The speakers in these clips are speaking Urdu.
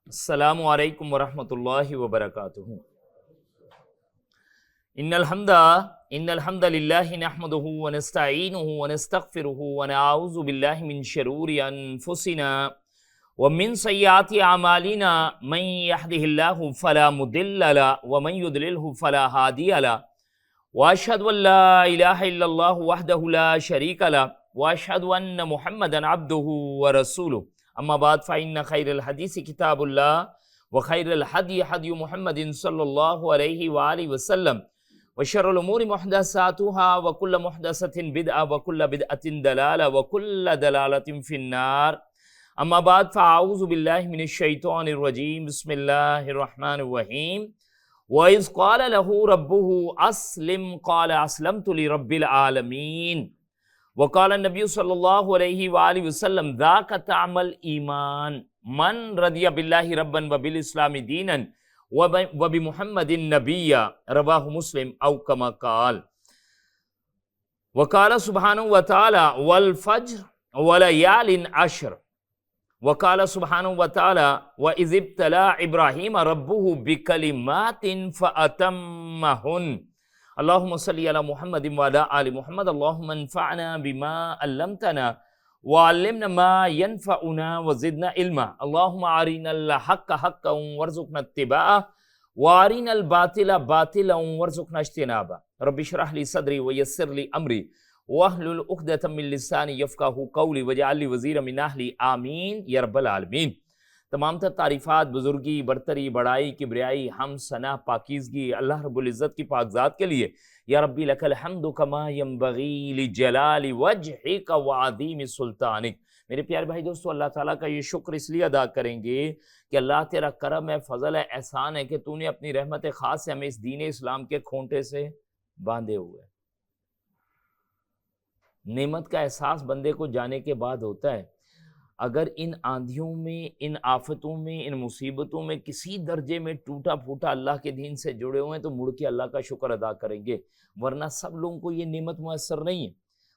السلام علیکم ورحمۃ اللہ وبرکاتہ۔ ان الحمد للہ نحمده ونستعینه ونستغفره ونعوذ باللہ من شرور انفسنا ومن سیئات اعمالنا، من يهده الله فلا مضل له ومن يضلله فلا هادی له، واشهد ان لا الہ الا اللہ وحدہ لا شریک له، واشهد ان محمدا عبدہ ورسولہ، اما بعد فإن خیر الحدیث کتاب اللہ وخیر الحدی حدی محمد صلی اللہ علیہ وآلہ وسلم، وشر الامور محدثاتها وکل محدثۃ بدعہ وکل بدعۃ ضلالہ وکل ضلالۃ فی النار، اما بعد فاعوذ باللہ من الشیطان الرجیم، بسم اللہ الرحمن الرحیم۔ وَإِذْ قَالَ لَهُ رَبُّهُ أَسْلِمْ قَالَ أَسْلَمْتُ لِرَبِّ الْعَالَمِينَ، وقال النبی صلی اللہ علیہ وآلہ وسلم ذاک طعم الایمان من رضی باللہ ربا وبالاسلام دینا وبمحمد نبیا، رواہ مسلم او کما قال۔ وقال سبحانہ وتعالی والفجر ولیال عشر، وقال سبحانہ وتعالی وَإِذِ ابْتَلَىٰ إِبْرَاهِيمَ رَبُّهُ بِكَلِمَاتٍ فَأَتَمَّهُنَّ، اللہم صلی علی محمد وعلی آل محمد، اللہم انفعنا بما علمتنا وعلمنا ما ينفعنا وزدنا علما، اللہم ارنا الحق حقا وارزقنا اتباعه وارنا الباطل باطلا وارزقنا اجتنابه، رب اشرح لي صدری ویسر لي امری واحلل عقدۃ من لسانی یفقہوا قولی واجعل لي وزیرا من اہلی، آمین یا رب العالمین۔ تمام تر تعریفات، بزرگی، برتری، بڑائی، کبریائی، ہم ثنا، پاکیزگی اللہ رب العزت کی پاک ذات کے لیے۔ یا ربی لک الحمد کما ینبغی لجلال وجہک وعظیم سلطانک۔ میرے پیارے بھائی دوستو، اللہ تعالیٰ کا یہ شکر اس لیے ادا کریں گے کہ اللہ تیرا کرم ہے، فضل ہے، احسان ہے کہ تو نے اپنی رحمت خاص سے ہمیں اس دین اسلام کے کھونٹے سے باندھے ہوئے۔ نعمت کا احساس بندے کو جانے کے بعد ہوتا ہے۔ اگر ان آندھیوں میں، ان آفتوں میں، ان مصیبتوں میں کسی درجے میں ٹوٹا پھوٹا اللہ کے دین سے جڑے ہوئے ہیں تو مڑ کے اللہ کا شکر ادا کریں گے، ورنہ سب لوگوں کو یہ نعمت میسر نہیں ہے۔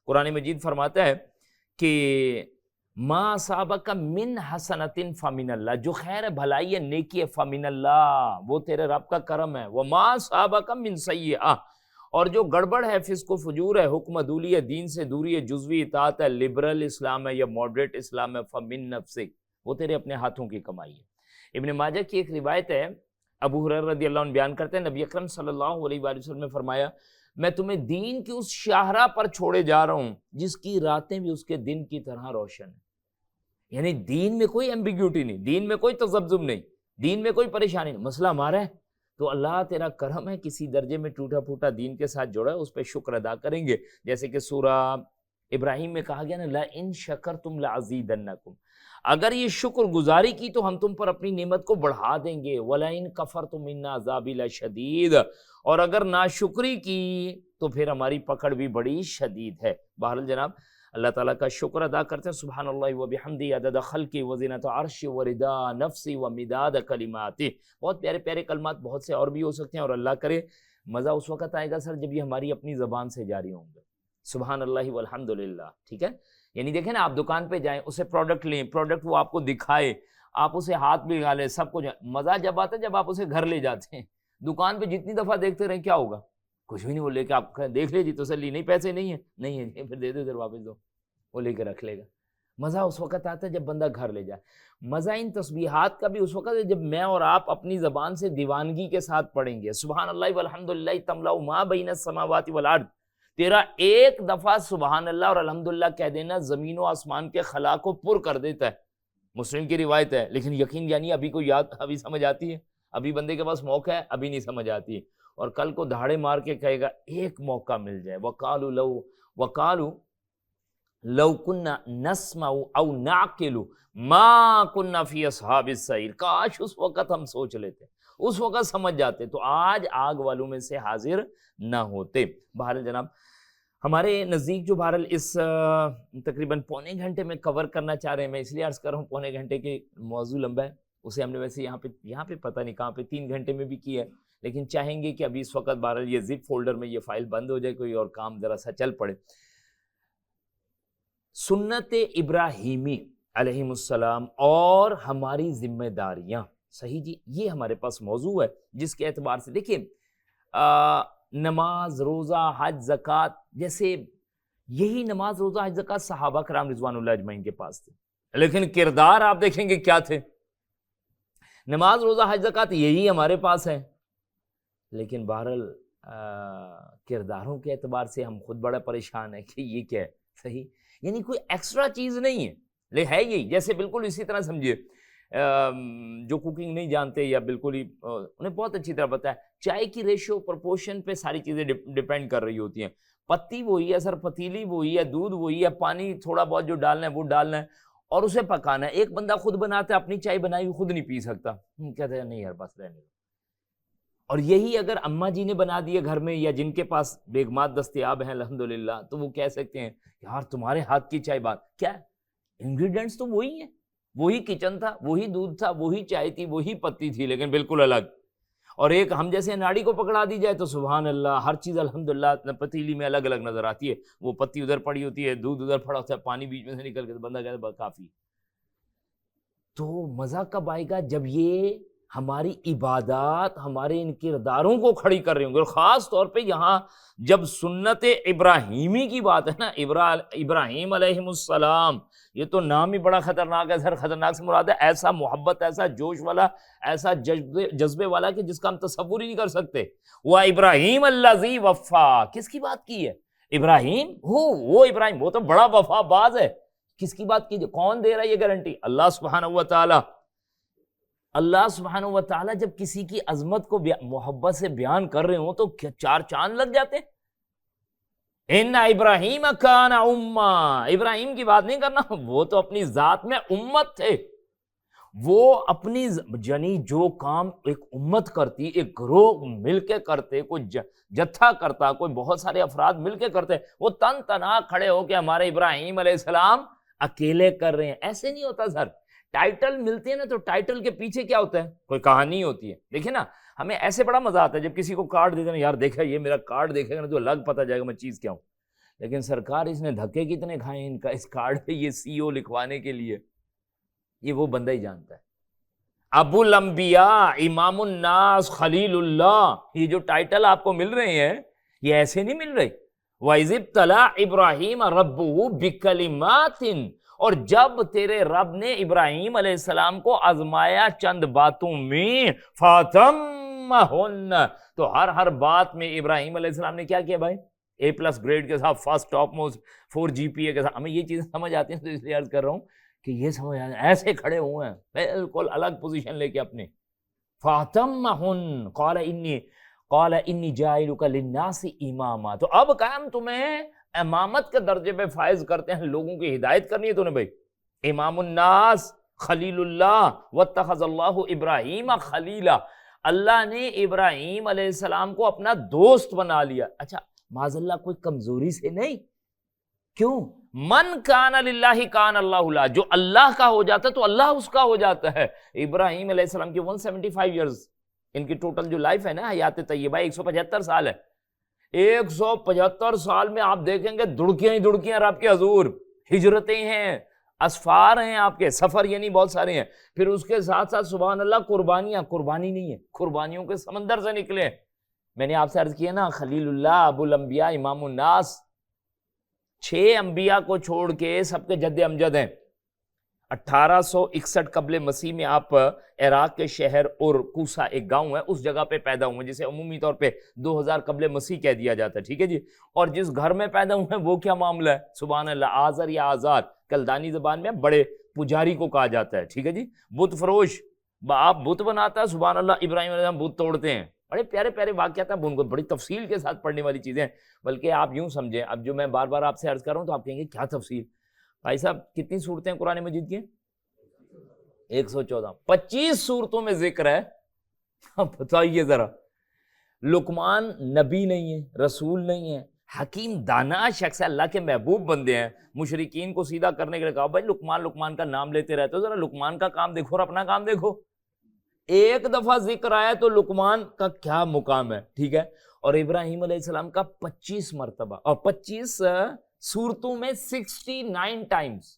قرآن مجید فرماتا ہے کہ ما اصابک من حسنۃ فمن اللہ، جو خیر ہے، بھلائی ہے، نیکی ہے، فمن اللہ، وہ تیرے رب کا کرم ہے، وما اصابک من سیئہ، اور جو گڑبڑ ہے، فسق و فجور ہے، حکم عدولی ہے، دین سے دوری ہے، جزوی اطاعت ہے، لبرل اسلام ہے یا ماڈریٹ اسلام ہے، فمن نفسک، وہ تیرے اپنے ہاتھوں کی کمائی ہے۔ ابن ماجہ کی ایک روایت ہے، ابو ہریرہ رضی اللہ عنہ بیان کرتے ہیں، نبی اکرم صلی اللہ علیہ وآلہ وسلم نے فرمایا میں تمہیں دین کی اس شاہراہ پر چھوڑے جا رہا ہوں جس کی راتیں بھی اس کے دن کی طرح روشن ہیں۔ یعنی دین میں کوئی ایمبیگیوٹی نہیں، دین میں کوئی تذبذب نہیں، دین میں کوئی پریشانی نہیں، مسئلہ ہمارا ہے تو اللہ تیرا کرم ہے، کسی درجے میں ٹوٹا پھوٹا دین کے ساتھ جوڑا ہے، اس پہ شکر ادا کریں گے۔ جیسے کہ سورہ ابراہیم میں کہا گیا نا، لَإِن شَكَرْتُمْ لَأَزِيدَنَّكُمْ، اگر یہ شکر گزاری کی تو ہم تم پر اپنی نعمت کو بڑھا دیں گے، وَلَئِن كَفَرْتُمْ إِنَّ عَذَابِي لَشَدِيدٌ، اور اگر ناشکری کی تو پھر ہماری پکڑ بھی بڑی شدید ہے۔ بہرحال جناب، اللہ تعالیٰ کا شکر ادا کرتے ہیں، سبحان اللہ وبحمدہ عدد خلقہ وزنۃ عرشہ ورضا نفسہ ومداد کلماتہ۔ بہت پیارے پیارے کلمات بہت سے اور بھی ہو سکتے ہیں، اور اللہ کرے مزہ اس وقت آئے گا سر جب یہ ہماری اپنی زبان سے جاری ہوں گے۔ سبحان اللہ والحمد للہ، ٹھیک ہے؟ یعنی دیکھیں نا، آپ دکان پہ جائیں، اسے پروڈکٹ لیں، پروڈکٹ وہ آپ کو دکھائے، آپ اسے ہاتھ بھی لگا لیں، سب کچھ، مزہ جب آتا ہے جب آپ اسے گھر لے جاتے ہیں۔ دکان پہ جتنی دفعہ دیکھتے رہیں کیا ہوگا؟ کچھ بھی نہیں، وہ لے کے آپ دیکھ لے جی تسلی، نہیں پیسے نہیں ہیں، نہیں ہے، پھر دے دو، ادھر واپس دو، وہ لے کے رکھ لے گا۔ مزہ اس وقت آتا ہے جب بندہ گھر لے جائے۔ مزہ ان تسبیحات کا بھی اس وقت ہے جب میں اور آپ اپنی زبان سے دیوانگی کے ساتھ پڑھیں گے، سبحان اللہ والحمد للہ تملأ ما بین السماوات والارض، تیرا ایک دفعہ سبحان اللہ اور الحمدللہ کہہ دینا زمین و آسمان کے خلا کو پر کر دیتا ہے۔ مسلم کی روایت ہے، لیکن یقین جانیے ابھی کو یاد، ابھی سمجھ آتی ہے، ابھی بندے کے پاس موقع ہے، ابھی نہیں سمجھ آتی ہے، اور کل کو دہاڑے مار کے کہے گا ایک موقع مل جائے، وقالوا لو کنا نسمع او نعقل ما کنا فی اصحاب السعیر، کاش اس وقت ہم سوچ لیتے، اس وقت سمجھ جاتے تو آج آگ والوں میں سے حاضر نہ ہوتے۔ بہرحال جناب، ہمارے نزدیک جو بہرحال اس تقریباً پونے گھنٹے میں کور کرنا چاہ رہے ہیں، میں اس لیے عرض کر رہا ہوں پونے گھنٹے کے موضوع لمبا ہے، اسے ہم نے ویسے یہاں پہ پتہ نہیں کہاں پہ 3 گھنٹے میں بھی کیا ہے، لیکن چاہیں گے کہ ابھی اس وقت بہرحال یہ زپ فولڈر میں یہ فائل بند ہو جائے، کوئی اور کام ذرا سا چل پڑے۔ سنت ابراہیمی علیہ السلام اور ہماری ذمہ داریاں، صحیح جی، یہ ہمارے پاس موضوع ہے جس کے اعتبار سے دیکھیے نماز روزہ حج زکوٰۃ، جیسے یہی نماز روزہ حج زکوٰۃ صحابہ کرام رضوان اللہ اجمعین کے پاس تھے، لیکن کردار آپ دیکھیں گے کیا تھے. نماز روزہ حج زکوٰۃ یہی ہمارے پاس ہے، لیکن بہرحال کرداروں کے اعتبار سے ہم خود بڑا پریشان ہیں کہ یہ کیا ہے. صحیح، یعنی کوئی ایکسٹرا چیز نہیں ہے، ہے یہی. جیسے بالکل اسی طرح سمجھیے جو کوکنگ نہیں جانتے یا بالکل ہی انہیں بہت اچھی طرح پتہ ہے چائے کی ریشو پرپورشن پہ ساری چیزیں ڈیپینڈ کر رہی ہوتی ہیں. پتی وہی ہے سر، پتیلی وہی ہے، دودھ وہی ہے، پانی تھوڑا بہت جو ڈالنا ہے وہ ڈالنا ہے اور اسے پکانا ہے. ایک بندہ خود بناتا ہے، اپنی چائے بنائی ہوئی خود نہیں پی سکتا، کہتے ہیں نہیں یار بس رہنے دو. اور یہی اگر اماں جی نے بنا دیے گھر میں یا جن کے پاس بیگمات دستیاب ہیں الحمدللہ، تو وہ کہہ سکتے ہیں یار تمہارے ہاتھ کی چائے بات کیا ہے، انگریڈینٹس تو وہی ہیں، وہی کچن تھا، وہی دودھ تھا، وہی چائے تھی، وہی پتی تھی، لیکن بالکل الگ. اور ایک ہم جیسے ناڑی کو پکڑا دی جائے تو سبحان اللہ ہر چیز الحمدللہ پتیلی میں الگ الگ نظر آتی ہے. وہ پتی ادھر پڑی ہوتی ہے، دودھ ادھر پڑا ہوتا ہے، پانی بیچ میں سے نکل کے بندہ کہتا ہے بس کافی. تو مزہ کب آئے گا جب یہ ہماری عبادات ہمارے ان کرداروں کو کھڑی کر رہی ہوں گے. اور خاص طور پہ یہاں جب سنت ابراہیمی کی بات ہے نا، ابراہیم علیہ السلام، یہ تو نام ہی بڑا خطرناک ہے سر. خطرناک سے مراد ہے ایسا محبت، ایسا جوش والا، ایسا جذبے والا کہ جس کا ہم تصور ہی نہیں کر سکتے. وہ ابراہیم الذی وفا، کس کی بات کی ہے؟ ابراہیم وہ ابراہیم، وہ تو بڑا وفا باز ہے. کس کی بات کی؟ کون دے رہا ہے یہ گارنٹی؟ اللہ سبحانہ و تعالی. اللہ سبحانہ و تعالی جب کسی کی عظمت کو محبت سے بیان کر رہے ہوں تو چار چاند لگ جاتے ہیں. ان ابراہیم کان امہ، ابراہیم کی بات نہیں کرنا، وہ تو اپنی ذات میں امت تھے. وہ اپنی یعنی جو کام ایک امت کرتی، ایک گروہ مل کے کرتے، کوئی جتھا کرتا، کوئی بہت سارے افراد مل کے کرتے، وہ تن تنہا کھڑے ہو کے ہمارے ابراہیم علیہ السلام اکیلے کر رہے ہیں. ایسے نہیں ہوتا سر. ٹائٹل ملتے ہیں نا تو ٹائٹل کے پیچھے کیا ہوتا ہے؟ کوئی کہانی ہوتی ہے. دیکھیں نا ہمیں ایسے بڑا مزہ آتا ہے جب کسی کو کارڈ دیتے ہیں، یار دیکھا یہ میرا کارڈ دیکھے گا نا تو الگ پتہ جائے گا میں چیز کیا ہوں. لیکن سرکار اس نے دھکے کتنے کھائے ان کا اس کارڈ پہ یہ CO لکھوانے کے لیے، یہ وہ بندہ ہی جانتا ہے. ابو الانبیاء، امام الناس، خلیل اللہ، یہ جو ٹائٹل آپ کو مل رہے ہیں یہ ایسے نہیں مل رہے. وَإِذِ ابْتَلَىٰ إِبْرَاهِيمَ رَبُّهُ بِكَلِمَاتٍ، اور جب تیرے رب نے ابراہیم علیہ السلام کو آزمایا چند باتوں میں، فَأَتَمَّهُنَّ، تو ہر بات میں ابراہیم علیہ السلام نے کیا کیا بھائی؟ A+ گریڈ کے ساتھ، فرسٹ ٹاپ موسٹ 4 GPA کے ساتھ. ہمیں یہ چیزیں سمجھ آتی ہیں تو اس لیے عرض کر رہا ہوں کہ یہ سمجھ آتے ہیں. ایسے کھڑے ہوئے ہیں بالکل الگ پوزیشن لے کے اپنے. فَأَتَمَّهُنَّ قَالَ إِنِّي جَاعِلُكَ لِلنَّاسِ إِمَامًا، تو اب قائم تمہیں امامت کے درجے پہ فائز کرتے ہیں، لوگوں کی ہدایت کرنی ہے تو نے بھائی. امام الناس، خلیل اللہ، واتخذ اللہ ابراہیم خلیلا، اللہ نے ابراہیم علیہ السلام کو اپنا دوست بنا لیا. اچھا معاذ اللہ کوئی کمزوری سے نہیں، کیوں؟ من کان للہ کان اللہ لہ، جو اللہ کا ہو جاتا ہے تو اللہ اس کا ہو جاتا ہے. ابراہیم علیہ السلام کی 175 ایئرز ان کی ٹوٹل جو لائف ہے نا حیات طیبہ 175 سال ہے. 175 سال میں آپ دیکھیں گے دڑکیاں ہی دڑکیاں رب کے حضور، ہجرتیں ہیں، اسفار ہیں، آپ کے سفر یعنی بہت سارے ہیں. پھر اس کے ساتھ ساتھ سبحان اللہ قربانیاں، قربانی نہیں ہے، قربانیوں کے سمندر سے نکلے. میں نے آپ سے عرض کیا نا خلیل اللہ، ابو الانبیاء، امام الناس، 6 انبیاء کو چھوڑ کے سب کے جد امجد ہیں. 1861 قبل مسیح میں آپ عراق کے شہر اور کوسا ایک گاؤں ہے اس جگہ پہ پیدا ہوئے جسے عمومی طور پہ 2000 قبل مسیح کہہ دیا جاتا ہے. ٹھیک ہے جی. اور جس گھر میں پیدا ہوئے ہیں وہ کیا معاملہ ہے؟ سبحان اللہ، آزر یا آزار کلدانی زبان میں بڑے پجاری کو کہا جاتا ہے. ٹھیک ہے جی. بت فروش، آپ بت بناتا ہے، سبحان اللہ ابراہیم علیہ السلام بت توڑتے ہیں. بڑے پیارے پیارے واقعات ہیں، ان کو بڑی تفصیل کے ساتھ پڑھنے والی چیزیں ہیں. بلکہ آپ یوں سمجھیں، اب جو میں بار بار آپ سے عرض کر رہا ہوں تو آپ کہیں گے کیا تفصیل بھائی صاحب؟ کتنی صورتیں ہیں قرآن مجید کی؟ 114. 25 صورتوں میں ذکر ہے. بتائیے ذرا، لقمان نبی نہیں ہے، رسول نہیں ہے، حکیم دانا شخص ہے، اللہ کے محبوب بندے ہیں. مشرکین کو سیدھا کرنے کے لیے کہا بھائی لقمان کا نام لیتے رہتے ہو، ذرا لقمان کا کام دیکھو اور اپنا کام دیکھو. ایک دفعہ ذکر آیا تو لقمان کا کیا مقام ہے. ٹھیک ہے. اور ابراہیم علیہ السلام کا 25 مرتبہ اور 25 صورتوں میں 69 ٹائمز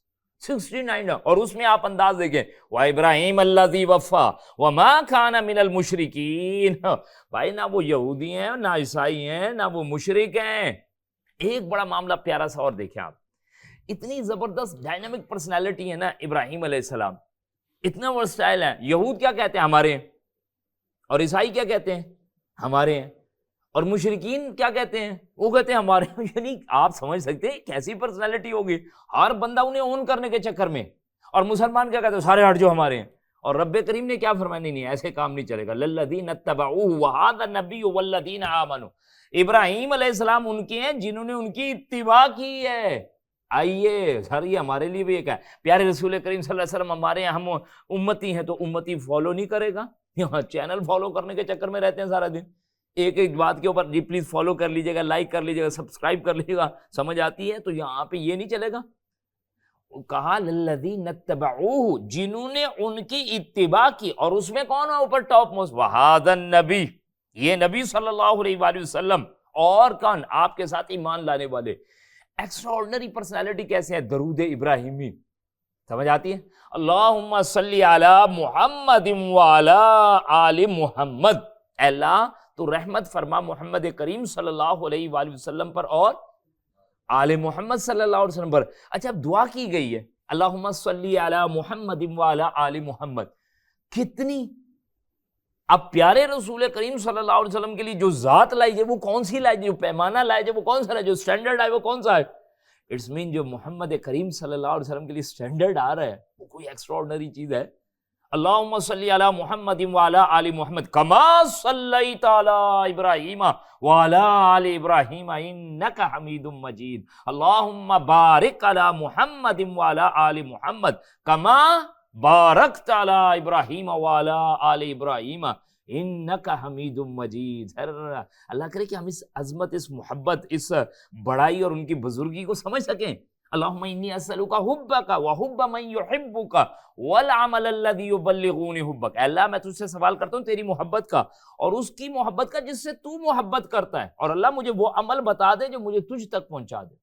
69 اور اس میں آپ انداز دیکھیں وَإِبْرَاهِيمَ الَّذِي وَفَّى وَمَا كَانَ مِنَ الْمُشْرِكِينَ. بھائی نہ وہ یہودی ہیں نہ عیسائی ہیں نہ وہ مشرک ہیں. ایک بڑا معاملہ پیارا سا اور دیکھیں آپ, اتنی زبردست ڈائنامک پرسنالٹی ہے نا ابراہیم علیہ السلام, اتنا ورسٹائل ہے. یہود کیا کہتے ہیں؟ ہمارے ہیں. اور عیسائی کیا کہتے ہیں؟ ہمارے ہیں. اور مشرکین کیا کہتے ہیں؟ وہ کہتے ہیں ہمارے. یعنی آپ سمجھ سکتے ہیں کیسی پرسنالٹی ہوگی, ہر بندہ انہیں اون کرنے کے چکر میں. اور مسلمان کیا کہتے ہیں؟ سارے ہٹ جو ہمارے ہیں. اور رب کریم نے کیا فرمایا؟ نہیں ایسے کام نہیں چلے گا. للذین اتبعوہ وہذا النبی والذین آمنوا. ابراہیم علیہ السلام ان کے ہیں جنہوں نے ان کی اتباع کی ہے. آئیے سر, یہ ہمارے لیے بھی ایک ہے. پیارے رسول کریم صلی اللہ علیہ وسلم ہمارے ہیں, ہم امتی ہیں, تو امتی فالو نہیں کرے گا. یہاں چینل فالو کرنے کے چکر میں رہتے ہیں سارا دن, ایک ایک بات کے اوپر جی پلیز فالو کر لیجیے گا, لائک کر لیجیے گا, سبسکرائب کر لیجیے گا. سمجھ آتی ہے؟ تو یہاں پہ یہ نہیں چلے گا. کہا للذین اتبعوہ, جنہوں نے ان کی اتباع کی. اور اس میں کون ہے اوپر ٹاپ موسٹ؟ وہذا النبی, یہ نبی صلی اللہ علیہ وآلہ وسلم. اور کون؟ آپ کے ساتھ ایمان لانے والے. ایکسٹراورڈنری پرسنالٹی کیسے ہے؟ درود ابراہیمی. سمجھ آتی ہے؟ اللہم صلی علی محمد وعلی آل محمد. اے اللہ تو رحمت فرما محمد کریم صلی اللہ علیہ وآلہ وسلم پر اور آل محمد صلی اللہ علیہ وسلم پر. اچھا اب دعا کی گئی ہے اللہم صلی علی محمد وعلی آل محمد. کتنی اب پیارے رسول کریم صلی اللہ علیہ وسلم کے لیے جو ذات لائی جائے وہ کون سی لائی جائے؟ جو پیمانہ لائی جائے وہ کون سا ہے؟ جو سٹینڈرڈ ہے وہ کون سا ہے؟ اٹس مین جو محمد کریم صلی اللہ علیہ وسلم کے لیے سٹینڈرڈ آ رہا ہے وہ کوئی ایکسٹراورڈنری چیز ہے. اللہم صلی علی محمد وعلی آل محمد کما صلیت علی ابراہیم وعلی آل ابراہیم انک حمید مجید. اللہم بارک علی محمد وعلی آل محمد کما بارکت علی ابراہیم وعلی آل ابراہیم انک حمید مجید. اللہ کرے کہ ہم اس عظمت, اس محبت, اس بڑائی اور ان کی بزرگی کو سمجھ سکیں. اللہم انی اسألک حبک وحب من یحبک والعمل الذی یبلغنی حبک. اے اللہ میں تجھ سے سوال کرتا ہوں تیری محبت کا اور اس کی محبت کا جس سے تو محبت کرتا ہے. اور اللہ مجھے وہ عمل بتا دے جو مجھے تجھ تک پہنچا دے.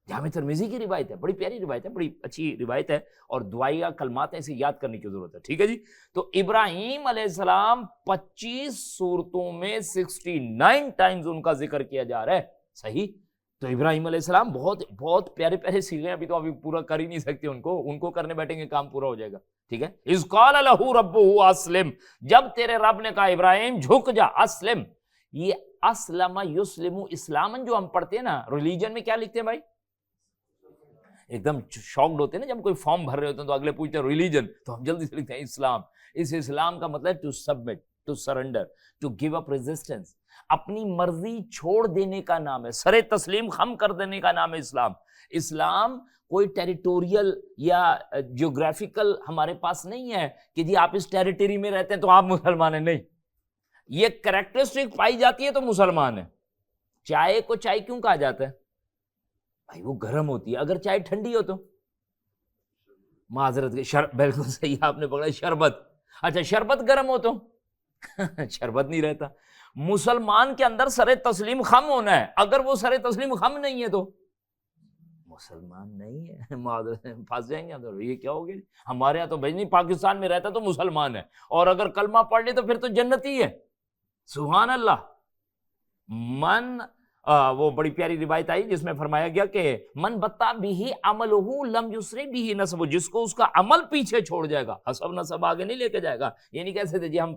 جامع ترمذی کی روایت ہے, بڑی پیاری روایت ہے, بڑی اچھی روایت ہے, اور دعائیہ کلمات ہیں, اسے یاد کرنے کی ضرورت ہے. ٹھیک ہے جی. تو ابراہیم علیہ السلام 25 سورتوں میں 69 ٹائمز ان کا ذکر کیا جا رہا ہے. صحیح. تو ابراہیم علیہ السلام بہت بہت پیارے پیارے سیغے ہیں, ابھی تو ابھی پورا کر ہی نہیں سکتے ان کو کرنے بیٹھیں گے کام پورا ہو جائے گا. ٹھیک ہے. اذ قال لہ ربہ اسلم, جب تیرے رب نے کہا ابراہیم جھک جا. اسلم, یہ اسلم یسلم اسلامن جو ہم پڑھتے ہیں نا ریلیجن میں, کیا لکھتے ہیں بھائی؟ ایک دم شاکڈ ہوتے ہیں نا جب کوئی فارم بھر رہے ہوتے ہیں تو اگلے پوچھتے ہیں ریلیجن, تو ہم جلدی سے لکھتے ہیں اسلام. اس اسلام کا مطلب to submit, to surrender, to give up resistance, اپنی مرضی چھوڑ دینے کا نام ہے, سر تسلیم خم کر دینے کا نام ہے اسلام. اسلام کوئی ٹیریٹوریل یا جیوگرافیکل ہمارے پاس نہیں ہے کہ جی آپ اس ٹیریٹری میں رہتے ہیں تو آپ مسلمان ہیں. نہیں, یہ کریکٹرسٹک پائی جاتی ہے تو مسلمان ہے. چائے کو چائے کیوں کہا جاتا ہے بھائی؟ وہ گرم ہوتی ہے. اگر چائے ٹھنڈی ہو تو معذرت بالکل صحیح آپ نے پکڑا, شربت. اچھا شربت گرم ہو تو شربت نہیں رہتا. مسلمان کے اندر سر تسلیم خم ہونا ہے, اگر وہ سر تسلیم خم نہیں ہے تو مسلمان نہیں ہے. معذرت پھنس جائیں گے اندر, یہ کیا ہو گیا ہمارے یہاں تو بھائی نہیں, پاکستان میں رہتا تو مسلمان ہے, اور اگر کلمہ پڑھ لے تو پھر تو جنتی ہے. سبحان اللہ. من وہ بڑی پیاری روایت آئی جس میں فرمایا گیا کہ من بتا بھی عملہ لم یسرع بھی نسب, جس کو اس کا عمل پیچھے چھوڑ جائے گا, حسب نسب آگے نہیں لے کے جائے گا. یہ نہیں کہہ سکتے جی ہم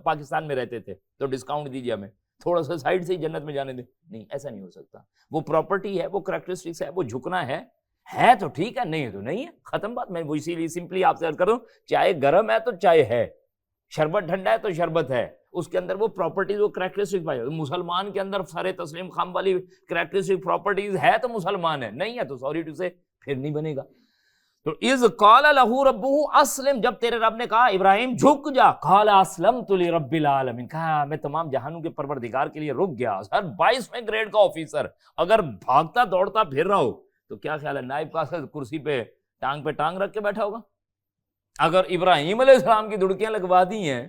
پاکستان میں رہتے تھے تو ڈسکاؤنٹ دیجیے ہمیں, تھوڑا سا سائڈ سے ہی جنت میں جانے دیں. نہیں, ایسا نہیں ہو سکتا. وہ پراپرٹی ہے, وہ کریکٹرسٹکس ہے, وہ جھکنا ہے تو ٹھیک ہے, نہیں ہے تو نہیں ہے, ختم بات. میں وہ اسی لیے سمپلی آپ سے عرض کروں, چائے گرم ہے تو چائے ہے, شربت ٹھنڈا ہے تو شربت ہے, اس کے اندر وہ پراپرٹیز, وہ کریکٹرسٹک پائی. مسلمان کے اندر سارے تسلیم خم والی کریکٹرسٹک پراپرٹیز ہے تو مسلمان ہے, نہیں ہے تو سوری ٹو سے پھر نہیں بنے گا. تو اذ قال لہ ربہ اسلم, جب تیرے رب نے کہا ابراہیم جھک جا. قال اسلمت لرب العالمین, کہا میں تمام جہانوں کے پروردگار کے لیے رک گیا. سر 22ویں گریڈ کا آفیسر اگر بھاگتا دوڑتا پھر رہا ہو تو کیا خیال ہے نائب کا کرسی پہ ٹانگ رکھ کے بیٹھا ہوگا؟ اگر ابراہیم علیہ السلام کی دڑکیاں لگوا دی ہیں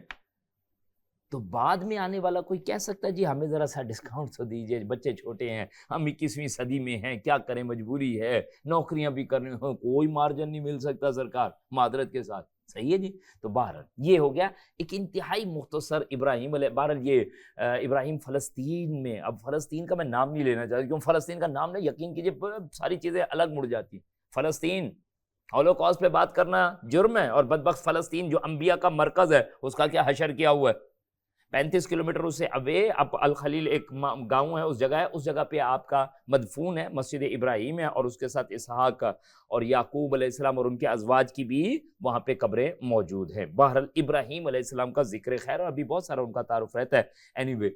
تو بعد میں آنے والا کوئی کہہ سکتا ہے جی ہمیں ذرا سا ڈسکاؤنٹ تو دیجیے، بچے چھوٹے ہیں، ہم 21ویں صدی میں ہیں، کیا کریں، مجبوری ہے، نوکریاں بھی کرنی ہو، کوئی مارجن نہیں مل سکتا سرکار، معذرت کے ساتھ، صحیح ہے جی۔ تو بہرحال یہ ہو گیا ایک انتہائی مختصر ابراہیم علیہ، بہرحال یہ ابراہیم فلسطین میں، اب فلسطین کا میں نام نہیں لینا چاہتا، کیوں فلسطین کا نام نہیں، یقین کیجیے ساری چیزیں الگ مڑ جاتی ہیں۔ فلسطین ہولوکاسٹ پہ بات کرنا جرم ہے، اور بدبخت فلسطین جو انبیاء کا مرکز ہے اس کا کیا حشر کیا ہوا ہے، 35 کلومیٹر اس سے اوے اب الخلیل ایک گاؤں ہے، اس جگہ پہ آپ کا مدفون ہے، مسجد ابراہیم ہے، اور اس کے ساتھ اسحاق اور یعقوب علیہ السلام اور ان کے ازواج کی بھی وہاں پہ قبریں موجود ہیں۔ بہرحال ابراہیم علیہ السلام کا ذکر خیر، اور ابھی بہت سارا ان کا تعارف رہتا ہے۔ اینی وے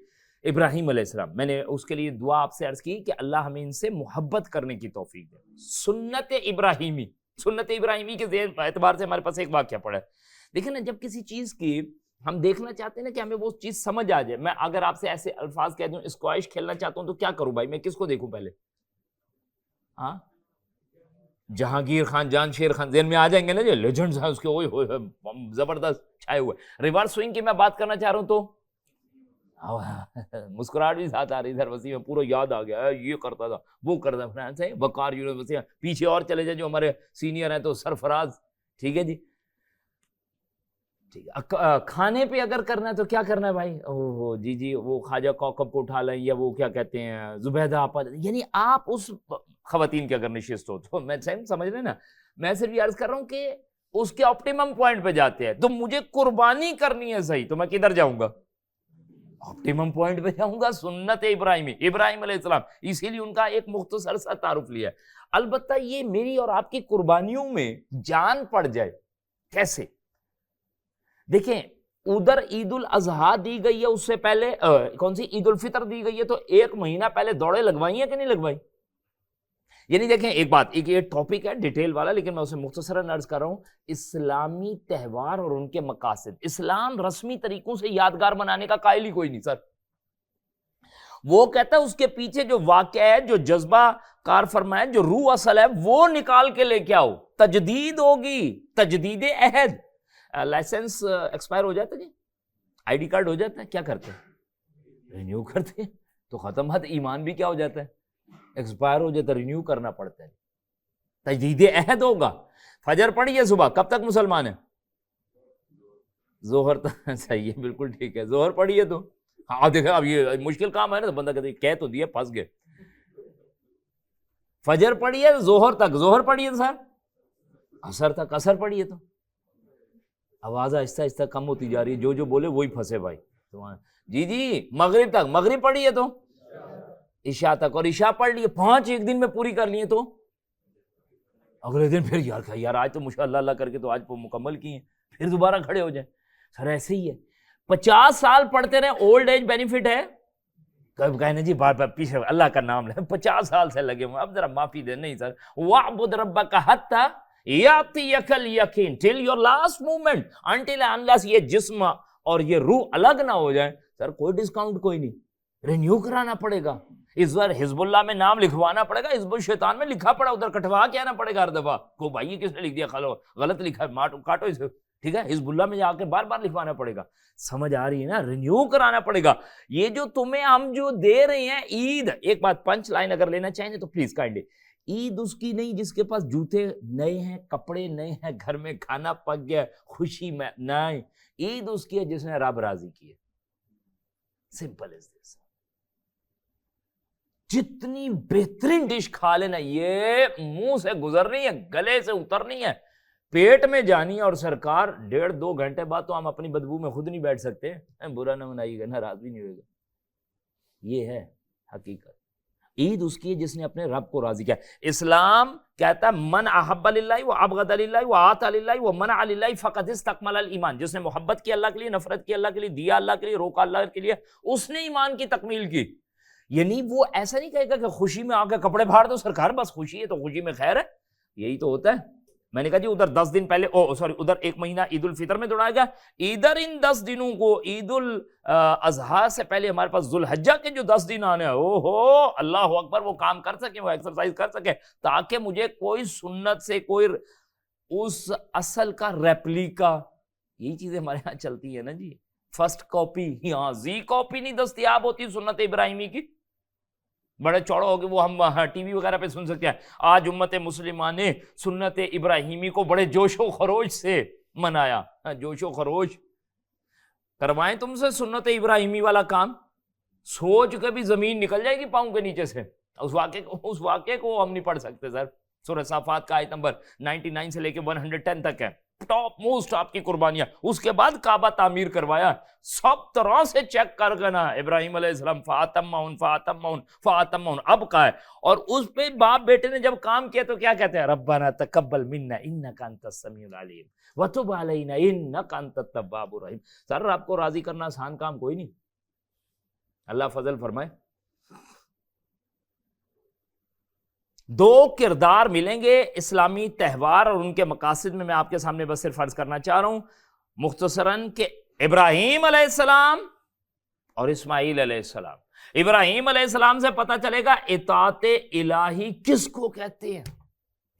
ابراہیم علیہ السلام، میں نے اس کے لیے دعا آپ سے عرض کی کہ اللہ ہمیں ان سے محبت کرنے کی توفیق دے۔ سنت ابراہیمی کے اعتبار سے ہمارے پاس ایک واقعہ پڑا ہے۔ دیکھیں نا، جب کسی چیز کی ہم دیکھنا چاہتے ہیں نا کہ ہمیں وہ چیز سمجھ آ جائے، میں اگر آپ سے ایسے الفاظ کہہ دوں اسکواش کھیلنا چاہتا ہوں تو کیا کروں بھائی، میں کس کو دیکھوں پہلے؟ ہاں، جہانگیر خان، جان شیر خان ذہن میں آ جائیں گے نا، جو لیجنڈز ہیں اس کے، اوئے ہوئے زبردست چھائے ہوئے۔ ریورس سوئنگ کی میں بات کرنا چاہ رہا ہوں تو مسکراہٹ بھی ساتھ آ رہی، ادھر وسیع میں پورا یاد آ گیا، یہ کرتا تھا، وہ کرتا فرانس ہے، وقار یونیورسٹی، پیچھے اور چلے جائیں جو ہمارے سینئر ہیں تو سرفراز، ٹھیک ہے جی، ٹھیک ہے۔ کھانے پہ اگر کرنا ہے تو کیا کرنا ہے بھائی؟ اوہ جی وہ خواجہ کوکب کو اٹھا لیں، یا وہ کیا کہتے ہیں زبیدہ آپا، یعنی آپ اس خواتین کی اگر نشست ہو تو میں سمجھ رہے نا، میں صرف یہ عرض کر رہا ہوں کہ اس کے آپٹیمم پوائنٹ پہ جاتے ہیں، تو مجھے قربانی کرنی ہے صحیح، تو میں کدھر جاؤں گا؟ آپٹیمم پوائنٹ پہ جاؤں گا، سنت ابراہیمی، ابراہیم علیہ السلام، اسی لیے ان کا ایک مختصر سا تعارف لیا ہے۔ البتہ یہ میری اور آپ کی قربانیوں میں جان پڑ جائے کیسے؟ دیکھیں ادھر عید الاضحیٰ دی گئی ہے، اس سے پہلے کون سی عید الفطر دی گئی ہے، تو 1 مہینہ پہلے دوڑے لگوائی ہیں کہ نہیں لگوائی؟ یعنی دیکھیں ایک بات، ایک یہ ٹاپک ہے ڈیٹیل والا، لیکن میں اسے مختصراً عرض کر رہا ہوں، اسلامی تہوار اور ان کے مقاصد، اسلام رسمی طریقوں سے یادگار منانے کا قائل ہی کوئی نہیں سر۔ وہ کہتا ہے اس کے پیچھے جو واقعہ ہے، جو جذبہ کار فرمائے، جو روح اصل ہے، وہ نکال کے لے کے آؤ، تجدید ہوگی، تجدید عہد۔ لائسنس ایکسپائر ہو جاتا ہے جی، آئی ڈی کارڈ ہو جاتا ہے، کیا کرتے ہیں؟ رینیو کرتے ہیں، تو ختم بات، ایمان بھی کیا ہو جاتا ہے؟ ایکسپائر ہو جاتا ہے، رینیو کرنا پڑتا ہے، تجدید عہد ہوگا۔ فجر پڑھی ہے صبح، کب تک مسلمان ہے؟ ظہر تک، صحیح ہے، بالکل ٹھیک ہے، ظہر پڑھی ہے تو ہاں، دیکھیں اب یہ مشکل کام ہے نا، تو بندہ کہتے کہہ تو دیا، پھنس گئے۔ فجر پڑھی ہے ظہر تک، ظہر پڑھی ہے سر عصر تک، عصر پڑھی ہے تو آواز آہستہ آہستہ کم ہوتی جا رہی ہے، جو بولے وہی پھنسے بھائی۔ جی مغرب تک، مغرب پڑھی ہے تو عشاء تک، اور عشاء پڑھ لیے 5 ایک دن میں پوری کر لیے تو اگلے دن پھر یار آج تو ماشاءاللہ اللہ کر کے تو آج مکمل کی ہیں، پھر دوبارہ کھڑے ہو جائیں۔ سر ایسے ہی ہے، 50 سال پڑھتے رہے، اولڈ ایج بینیفٹ ہے، کب کہنے جی بار بار پیچھے اللہ کا نام لے، 50 سال سے لگے ہوئے، اب ذرا معافی دے، نہیں سر، وَاعْبُدْ رَبَّكَ حَتَّى يَأْتِيَكَ الْيَقِينُ، till your last moment، until unless یہ جسم اور یہ روح الگ نہ ہو جائیں۔ سر کوئی ڈسکاؤنٹ کوئی نہیں، رینیو کرانا پڑے گا، اس بار حزب اللہ میں نام لکھوانا پڑے گا، حزب الشیطان میں لکھا پڑا ادھر کٹوا کے آنا پڑے گا ہر دفعہ، کو بھائی یہ کس نے لکھ دیا، غلط لکھا ہے، کاٹو اسے، ٹھیک ہے، حزب اللہ میں جا کے بار بار لکھوانا پڑے گا، سمجھ آ رہی ہے نا، رینیو کرانا پڑے گا۔ یہ جو تمہیں ہم جو دے رہے ہیں عید، ایک بات پنچ لائن اگر لینا چاہیں تو پلیز کائنڈلی، عید اس کی نہیں جس کے پاس جوتے نئے ہیں، کپڑے نئے ہیں، گھر میں کھانا پک گیا، خوشی میں نہیں، عید اس کی ہے جس نے رب راضی کیے، سمپل از دس۔ جتنی بہترین ڈش کھا لینا، یہ منہ سے گزرنی ہے، گلے سے اترنی ہے، پیٹ میں جانی ہے، اور سرکار 1.5-2 گھنٹے بعد تو ہم اپنی بدبو میں خود نہیں بیٹھ سکتے، برا نہ منائیے گا، ناراض بھی نہیں ہوئے گا۔ یہ ہے حقیقت، عید اس کی ہے جس نے اپنے رب کو راضی کیا۔ اسلام کہتا ہے من احب للہ و ابغض للہ و آتا للہ و منع للہ فقد استکمل الایمان، جس نے محبت کی اللہ کے لیے، نفرت کی اللہ کے لیے، دیا اللہ کے لیے، روکا اللہ کے لیے، اس نے ایمان کی تکمیل کی۔ یعنی وہ ایسا نہیں کہے گا کہ خوشی میں آ کے کپڑے پھاڑ دو، سرکار بس خوشی ہے تو خوشی میں خیر ہے، یہی تو ہوتا ہے۔ میں نے کہا جی ادھر 10 دن پہلے ادھر 1 مہینہ عید الفطر میں دوڑایا گیا، ادھر ان 10 دنوں کو عید الاضحیٰ سے پہلے ہمارے پاس ذوالحجہ کے جو 10 دن آنے ہیں، او ہو اللہ اکبر، وہ کام کر سکے، وہ ایکسرسائز کر سکے، تاکہ مجھے کوئی سنت سے کوئی اس اصل کا ریپلیکا، یہی چیزیں ہمارے ہاں چلتی ہیں نا جی، فرسٹ کاپی یہاں زی کاپی نہیں دستیاب ہوتی سنت ابراہیمی کی. بڑے چوڑا ہو کے وہ ہم ٹی وی وغیرہ پہ سن سکتے ہیں. آج امت مسلمہ نے سنت ابراہیمی کو بڑے جوش و خروش سے منایا. جوش و خروش کروائیں تم سے سنت ابراہیمی والا کام, سوچ کے بھی زمین نکل جائے گی پاؤں کے نیچے سے. اس واقعے کو ہم نہیں پڑھ سکتے سر. سورہ صافات کا آیت نمبر 99 سے لے کے 110 تک ہے. ٹاپ موسٹ آپ کی قربانیاں. اس کے بعد کعبہ تعمیر کروایا, سب طرح سے چیک کر کے نا ابراہیم علیہ السلام فاتمون اب کا ہے. اور اس پہ باپ بیٹے نے جب کام کیا تو کیا کہتے ہیں, ربنا تقبل منا انک انت السمیع العلیم وتب علینا انک انت التواب الرحیم. سر آپ کو راضی کرنا آسان کام کوئی نہیں, اللہ فضل فرمائے. دو کردار ملیں گے اسلامی تہوار اور ان کے مقاصد میں آپ کے سامنے بس صرف عرض کرنا چاہ رہا ہوں مختصراً کہ ابراہیم علیہ السلام اور اسماعیل علیہ السلام. ابراہیم علیہ السلام سے پتہ چلے گا اطاعت الہی کس کو کہتے ہیں.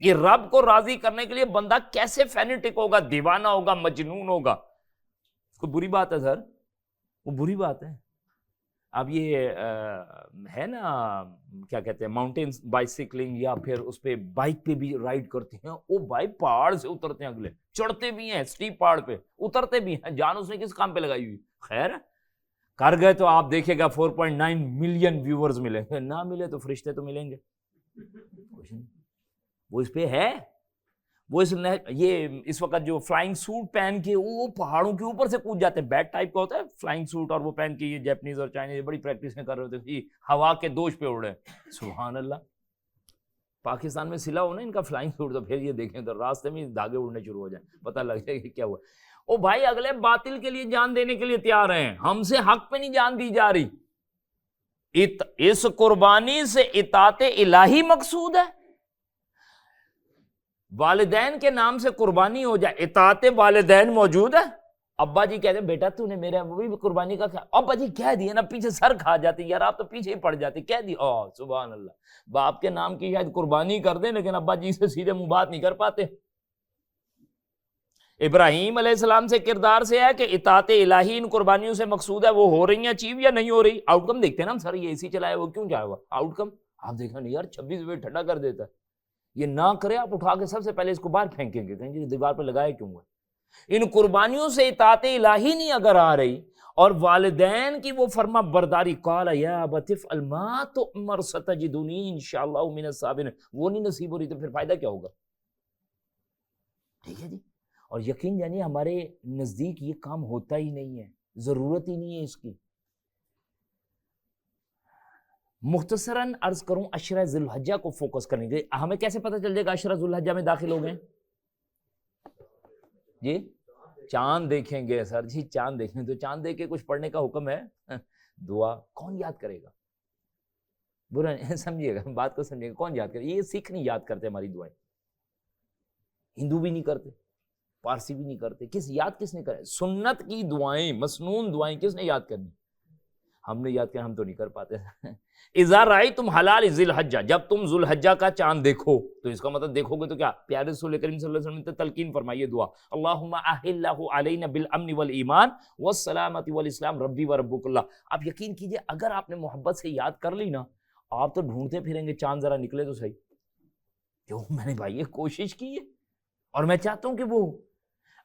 یہ رب کو راضی کرنے کے لیے بندہ کیسے فینیٹک ہوگا, دیوانہ ہوگا, مجنون ہوگا. کوئی بری بات ہے سر, وہ بری بات ہے. اب یہ ہے نا کیا کہتے ہیں ماؤنٹین بائیسیکلنگ, یا پھر اس پہ بائک پہ بھی رائڈ کرتے ہیں. وہ بھائی پہاڑ سے اترتے ہیں, اگلے چڑھتے بھی ہیں اسٹیپ پہاڑ پہ, اترتے بھی ہیں. جان اس نے کس کام پہ لگائی ہوئی. خیر کر گئے تو آپ دیکھے گا 4.9 ملین ویورز ملیں گے, نہ ملے تو فرشتے تو ملیں گے. وہ اس پہ ہے, وہ یہ اس وقت جو فلائنگ سوٹ پہن کے وہ پہاڑوں کے اوپر سے کود جاتے ہیں. بیٹ ٹائپ کا ہوتا ہے فلائنگ سوٹ, اور وہ پہن کے یہ جیپنیز اور چائنیز بڑی پریکٹس میں کر رہے ہوتے ہیں, ہوا کے دوش پہ اڑے. سبحان اللہ. پاکستان میں سلا ہو نا ان کا فلائنگ سوٹ تو پھر یہ دیکھیں تو راستے میں دھاگے اڑنے شروع ہو جائیں, پتہ لگ جائے کہ کیا ہوا. او بھائی اگلے باطل کے لیے جان دینے کے لیے تیار ہیں, ہم سے حق پہ نہیں جان دی جا رہی. اس قربانی سے اطاعت الہی مقصود ہے. والدین کے نام سے قربانی ہو جائے, اطاعت والدین موجود ہے. ابا جی کہتے ہیں بیٹا تو نے میرے بھی قربانی کا کیا, ابا جی کہہ دیے نا, پیچھے سر کھا جاتے, یار آپ تو پیچھے ہی پڑ جاتے, کہہ دی. سبحان اللہ. باپ کے نام کی شاید قربانی کر دیں لیکن ابا جی سے سیدھے منہ بات نہیں کر پاتے. ابراہیم علیہ السلام سے کردار سے ہے کہ اطاعت الہی ان قربانیوں سے مقصود ہے. وہ ہو رہی ہیں اچیو یا نہیں ہو رہی. آؤٹ کم دیکھتے ہیں نا ہم, سر یہ اے سی چلایا وہ کیوں جائے گا, آؤٹ کم آپ دیکھا نہیں یار 26 بجے ٹھنڈا کر دیتا ہے. یہ نہ کرے آپ اٹھا کے سب سے پہلے اس کو باہر پھینکیں گے, کہیں گے دیوار پہ لگائے کیوں ہے. ان قربانیوں سے اطاعت الہی نہیں اگر آ رہی اور والدین کی وہ فرما برداری, قال یا ابت افعل ما تؤمر ستجدنی ان شاء اللہ من الصابرین, وہ نہیں نصیب ہو رہی تو پھر فائدہ کیا ہوگا. ٹھیک ہے جی. اور یقین جانیے ہمارے نزدیک یہ کام ہوتا ہی نہیں ہے, ضرورت ہی نہیں ہے اس کی. مختصراً عرض کروں عشرہ ذی الحجہ کو فوکس کریں گے. ہمیں کیسے پتہ چل جائے گا عشرہ ذی الحجہ میں داخل ہو گئے جی؟ چاند دیکھیں گے سر جی, چاند دیکھیں تو چاند دیکھ کے کچھ پڑھنے کا حکم ہے. دعا کون یاد کرے گا, برا نہیں سمجھیے گا بات کو, سمجھیے گا کون یاد کرے. یہ سکھ نہیں یاد کرتے ہماری دعائیں, ہندو بھی نہیں کرتے, پارسی بھی نہیں کرتے. کس نے کرے سنت کی دعائیں, مسنون دعائیں کس نے یاد کرنی؟ ہم نے یاد کیا, ہم تو نہیں کر پاتے. اذا رأیتم حلال ذی الحجہ, جب تم ذو الحجہ کا چاند دیکھو تو اس کا مطلب دیکھو گے تو کیا, پیارے رسول کریم صلی اللہ علیہ وسلم نے تلقین فرمائیے دعا, اللہم احلہ علینا بالامن والایمان والسلامۃ والاسلام ربی وربک اللہ. آپ یقین کیجئے اگر آپ نے محبت سے یاد کر لی نا, آپ تو ڈھونڈتے پھریں گے چاند ذرا نکلے تو صحیح. کیوں میں نے بھائی یہ کوشش کی ہے اور میں چاہتا ہوں کہ وہ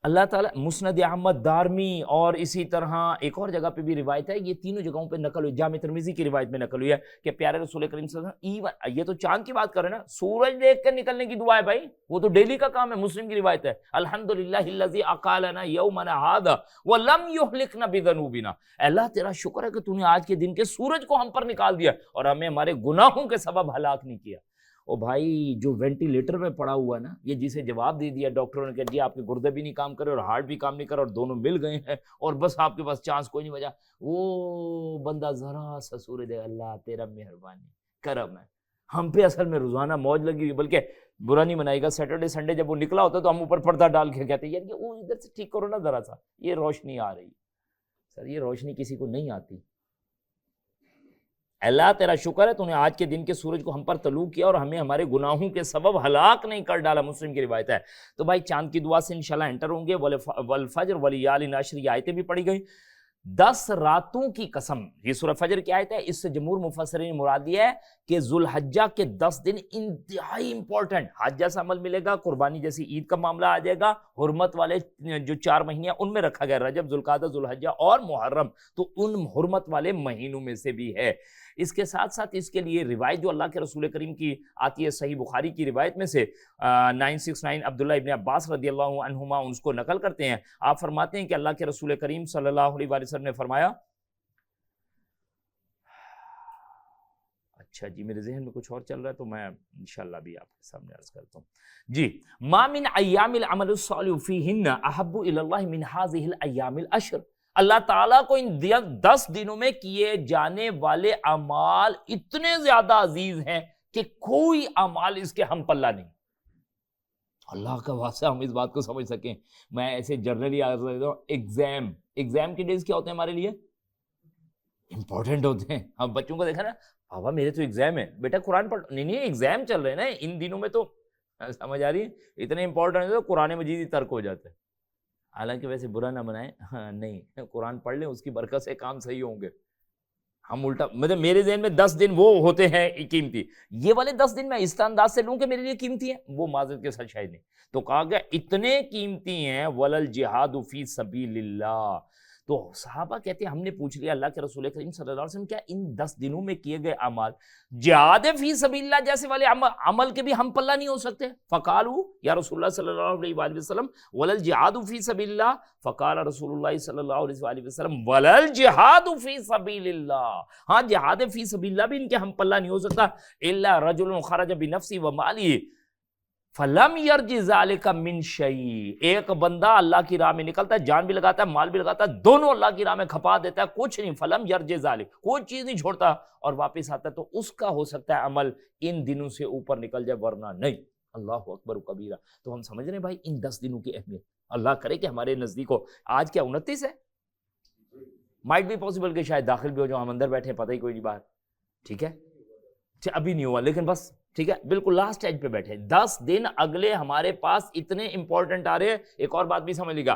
اللہ تعالیٰ. مسند احمد, دارمی اور اسی طرح ایک اور جگہ پہ بھی روایت ہے, یہ تینوں جگہوں پہ نقل ہوئی, جامع ترمذی کی روایت میں نقل ہوئی ہے کہ پیارے رسول کریم صلی اللہ علیہ وسلم, یہ تو چاند کی بات کر رہے ہیں نا, سورج دیکھ کر نکلنے کی دعا ہے بھائی, وہ تو ڈیلی کا کام ہے. مسلم کی روایت ہے, الحمدللہ الذی اقالنا یومنا ھذا ولم یہلکنا بذنوبنا. اللہ تیرا شکر ہے کہ تو نے آج کے دن کے سورج کو ہم پر نکال دیا اور ہمیں ہمارے گناہوں کے سبب ہلاک نہیں کیا. او بھائی جو وینٹیلیٹر میں پڑا ہوا ہے نا, یہ جسے جواب دے دیا ڈاکٹروں نے کہ جی آپ کے گردے بھی نہیں کام کرے اور ہارٹ بھی کام نہیں کرے اور دونوں مل گئے ہیں اور بس آپ کے پاس چانس کوئی نہیں بچا, وہ بندہ ذرا سا سورج دے, اللہ تیرا مہربانی کرم ہے. ہم پہ اصل میں روزانہ موج لگی ہوئی, بلکہ برا نہیں منائے گا, سیٹرڈے سنڈے جب وہ نکلا ہوتا ہے تو ہم اوپر پردہ ڈال کے کہتے ہیں یار یہ وہ ادھر سے ٹھیک کرو نا ذرا سا, یہ روشنی آ رہی. سر یہ روشنی کسی کو نہیں آتی. اللہ تیرا شکر ہے تو نے آج کے دن کے سورج کو ہم پر طلوع کیا اور ہمیں ہمارے گناہوں کے سبب ہلاک نہیں کر ڈالا. مسلم کی روایت ہے. تو بھائی چاند کی دعا سے انشاءاللہ انٹر ہوں گے. والفجر ولیال عشر, یہ آیتیں بھی پڑھی گئی. 10 راتوں کی قسم، یہ سورہ فجر کی آیت ہے، اس سے جمہور مفسرین مراد یہ ہے کہ ذوالحجہ کے 10 دن انتہائی امپورٹنٹ، حج جیسا عمل ملے گا، قربانی جیسی عید کا معاملہ آ جائے گا، حرمت والے جو 4 مہینے ہیں ان میں رکھا گیا، رجب، ذوالقعدہ، ذوالحجہ اور محرم، تو ان حرمت والے مہینوں میں سے بھی ہے۔ اس کے ساتھ ساتھ اس کے لیے روایت جو اللہ کے رسول کریم کی آتی ہے صحیح بخاری کی روایت میں سے 969 عبداللہ ابن عباس رضی اللہ عنہما اس کو نقل کرتے ہیں، آپ فرماتے ہیں کہ اللہ کے رسول کریم صلی اللہ علیہ وآلہ وسلم نے فرمایا، اچھا جی میرے ذہن میں کچھ اور چل رہا ہے تو میں انشاءاللہ بھی آپ کے سامنے عرض کرتا ہوں جی، ما من ایام العمل الصالح فیہن احب الی اللہ من ہذہ الایام العشر، اللہ تعالیٰ کو ان 10 دنوں میں کیے جانے والے اعمال اتنے زیادہ عزیز ہیں کہ کوئی اعمال اس کے ہم پلہ نہیں۔ اللہ کا واسطہ ہم اس بات کو سمجھ سکیں، میں ایسے جنرلی عرض دیتا ہوں، ایگزام کے ڈیز کیا ہوتے ہیں ہمارے لیے؟ امپورٹنٹ ہوتے ہیں۔ ہم بچوں کو دیکھا نا، بابا میرے تو ایگزام ہے، بیٹا قرآن پڑھ، نہیں ایگزام چل رہے ہیں نا ان دنوں میں، تو سمجھ آ رہی ہے، اتنے امپورٹنٹ ہے تو قرآن مجید ہی ترک ہو جاتا ہے۔ حالانکہ ویسے برا نہ منائیں، ہاں نہیں، قرآن پڑھ لیں، اس کی برکت سے کام صحیح ہوں گے۔ ہم الٹا، مطلب میرے ذہن میں 10 دن وہ ہوتے ہیں قیمتی، یہ والے 10 دن میں اس انداز سے لوں کہ میرے لیے قیمتی ہیں، وہ معذرت کے ساتھ شاید نہیں، تو کہا گیا اتنے قیمتی ہیں، وَلَلْ جِہَادُ فِي سَبِيلِ اللَّهِ۔ تو صحابہ کہتے ہیں ہم نے پوچھ لیا اللہ کے رسول کریم صلی اللہ علیہ وسلم، کیا ان 10 دنوں میں کیے گئے اعمال جہاد فی سبیل اللہ جیسے والے عمل کے بھی ہم پلہ نہیں ہو سکتے؟ فقالوا یا رسول اللہ صلی اللہ علیہ وآلہ وسلم ولل جہاد فی سبیل اللہ، فقال رسول اللہ صلی اللہ علیہ وآلہ وسلم ولل جہاد فی سبیل اللہ، ہاں جہاد فی سبیل اللہ بھی ان کے ہم پلہ نہیں ہو سکتا، الا رجل خرج بنفسه وماله فلم یرج ذالک من شیء، ایک بندہ اللہ کی راہ میں نکلتا ہے، جان بھی لگاتا ہے، مال بھی لگاتا ہے، دونوں اللہ کی راہ میں کھپا دیتا ہے، کچھ نہیں، فلم یرج ذالک، کوئی چیز نہیں چھوڑتا اور واپس آتا ہے، تو اس کا ہو سکتا ہے عمل ان دنوں سے اوپر نکل جائے، ورنہ نہیں۔ اللہ اکبر و کبیرہ۔ تو ہم سمجھ رہے ہیں بھائی ان 10 دنوں کی اہمیت، اللہ کرے کہ ہمارے نزدیک ہو۔ آج کیا 29 ہے؟ مائٹ بھی پاسبل کہ شاید داخل بھی ہو جاؤ، ہم اندر بیٹھے پتہ ہی کوئی نہیں باہر، ٹھیک ہے، ابھی نہیں ہوا لیکن بس ٹھیک ہے، بالکل لاسٹ اسٹیج پہ بیٹھے۔ 10 دن اگلے ہمارے پاس اتنے امپورٹنٹ آ رہے ہیں۔ ایک اور بات بھی سمجھ لیجیے گا،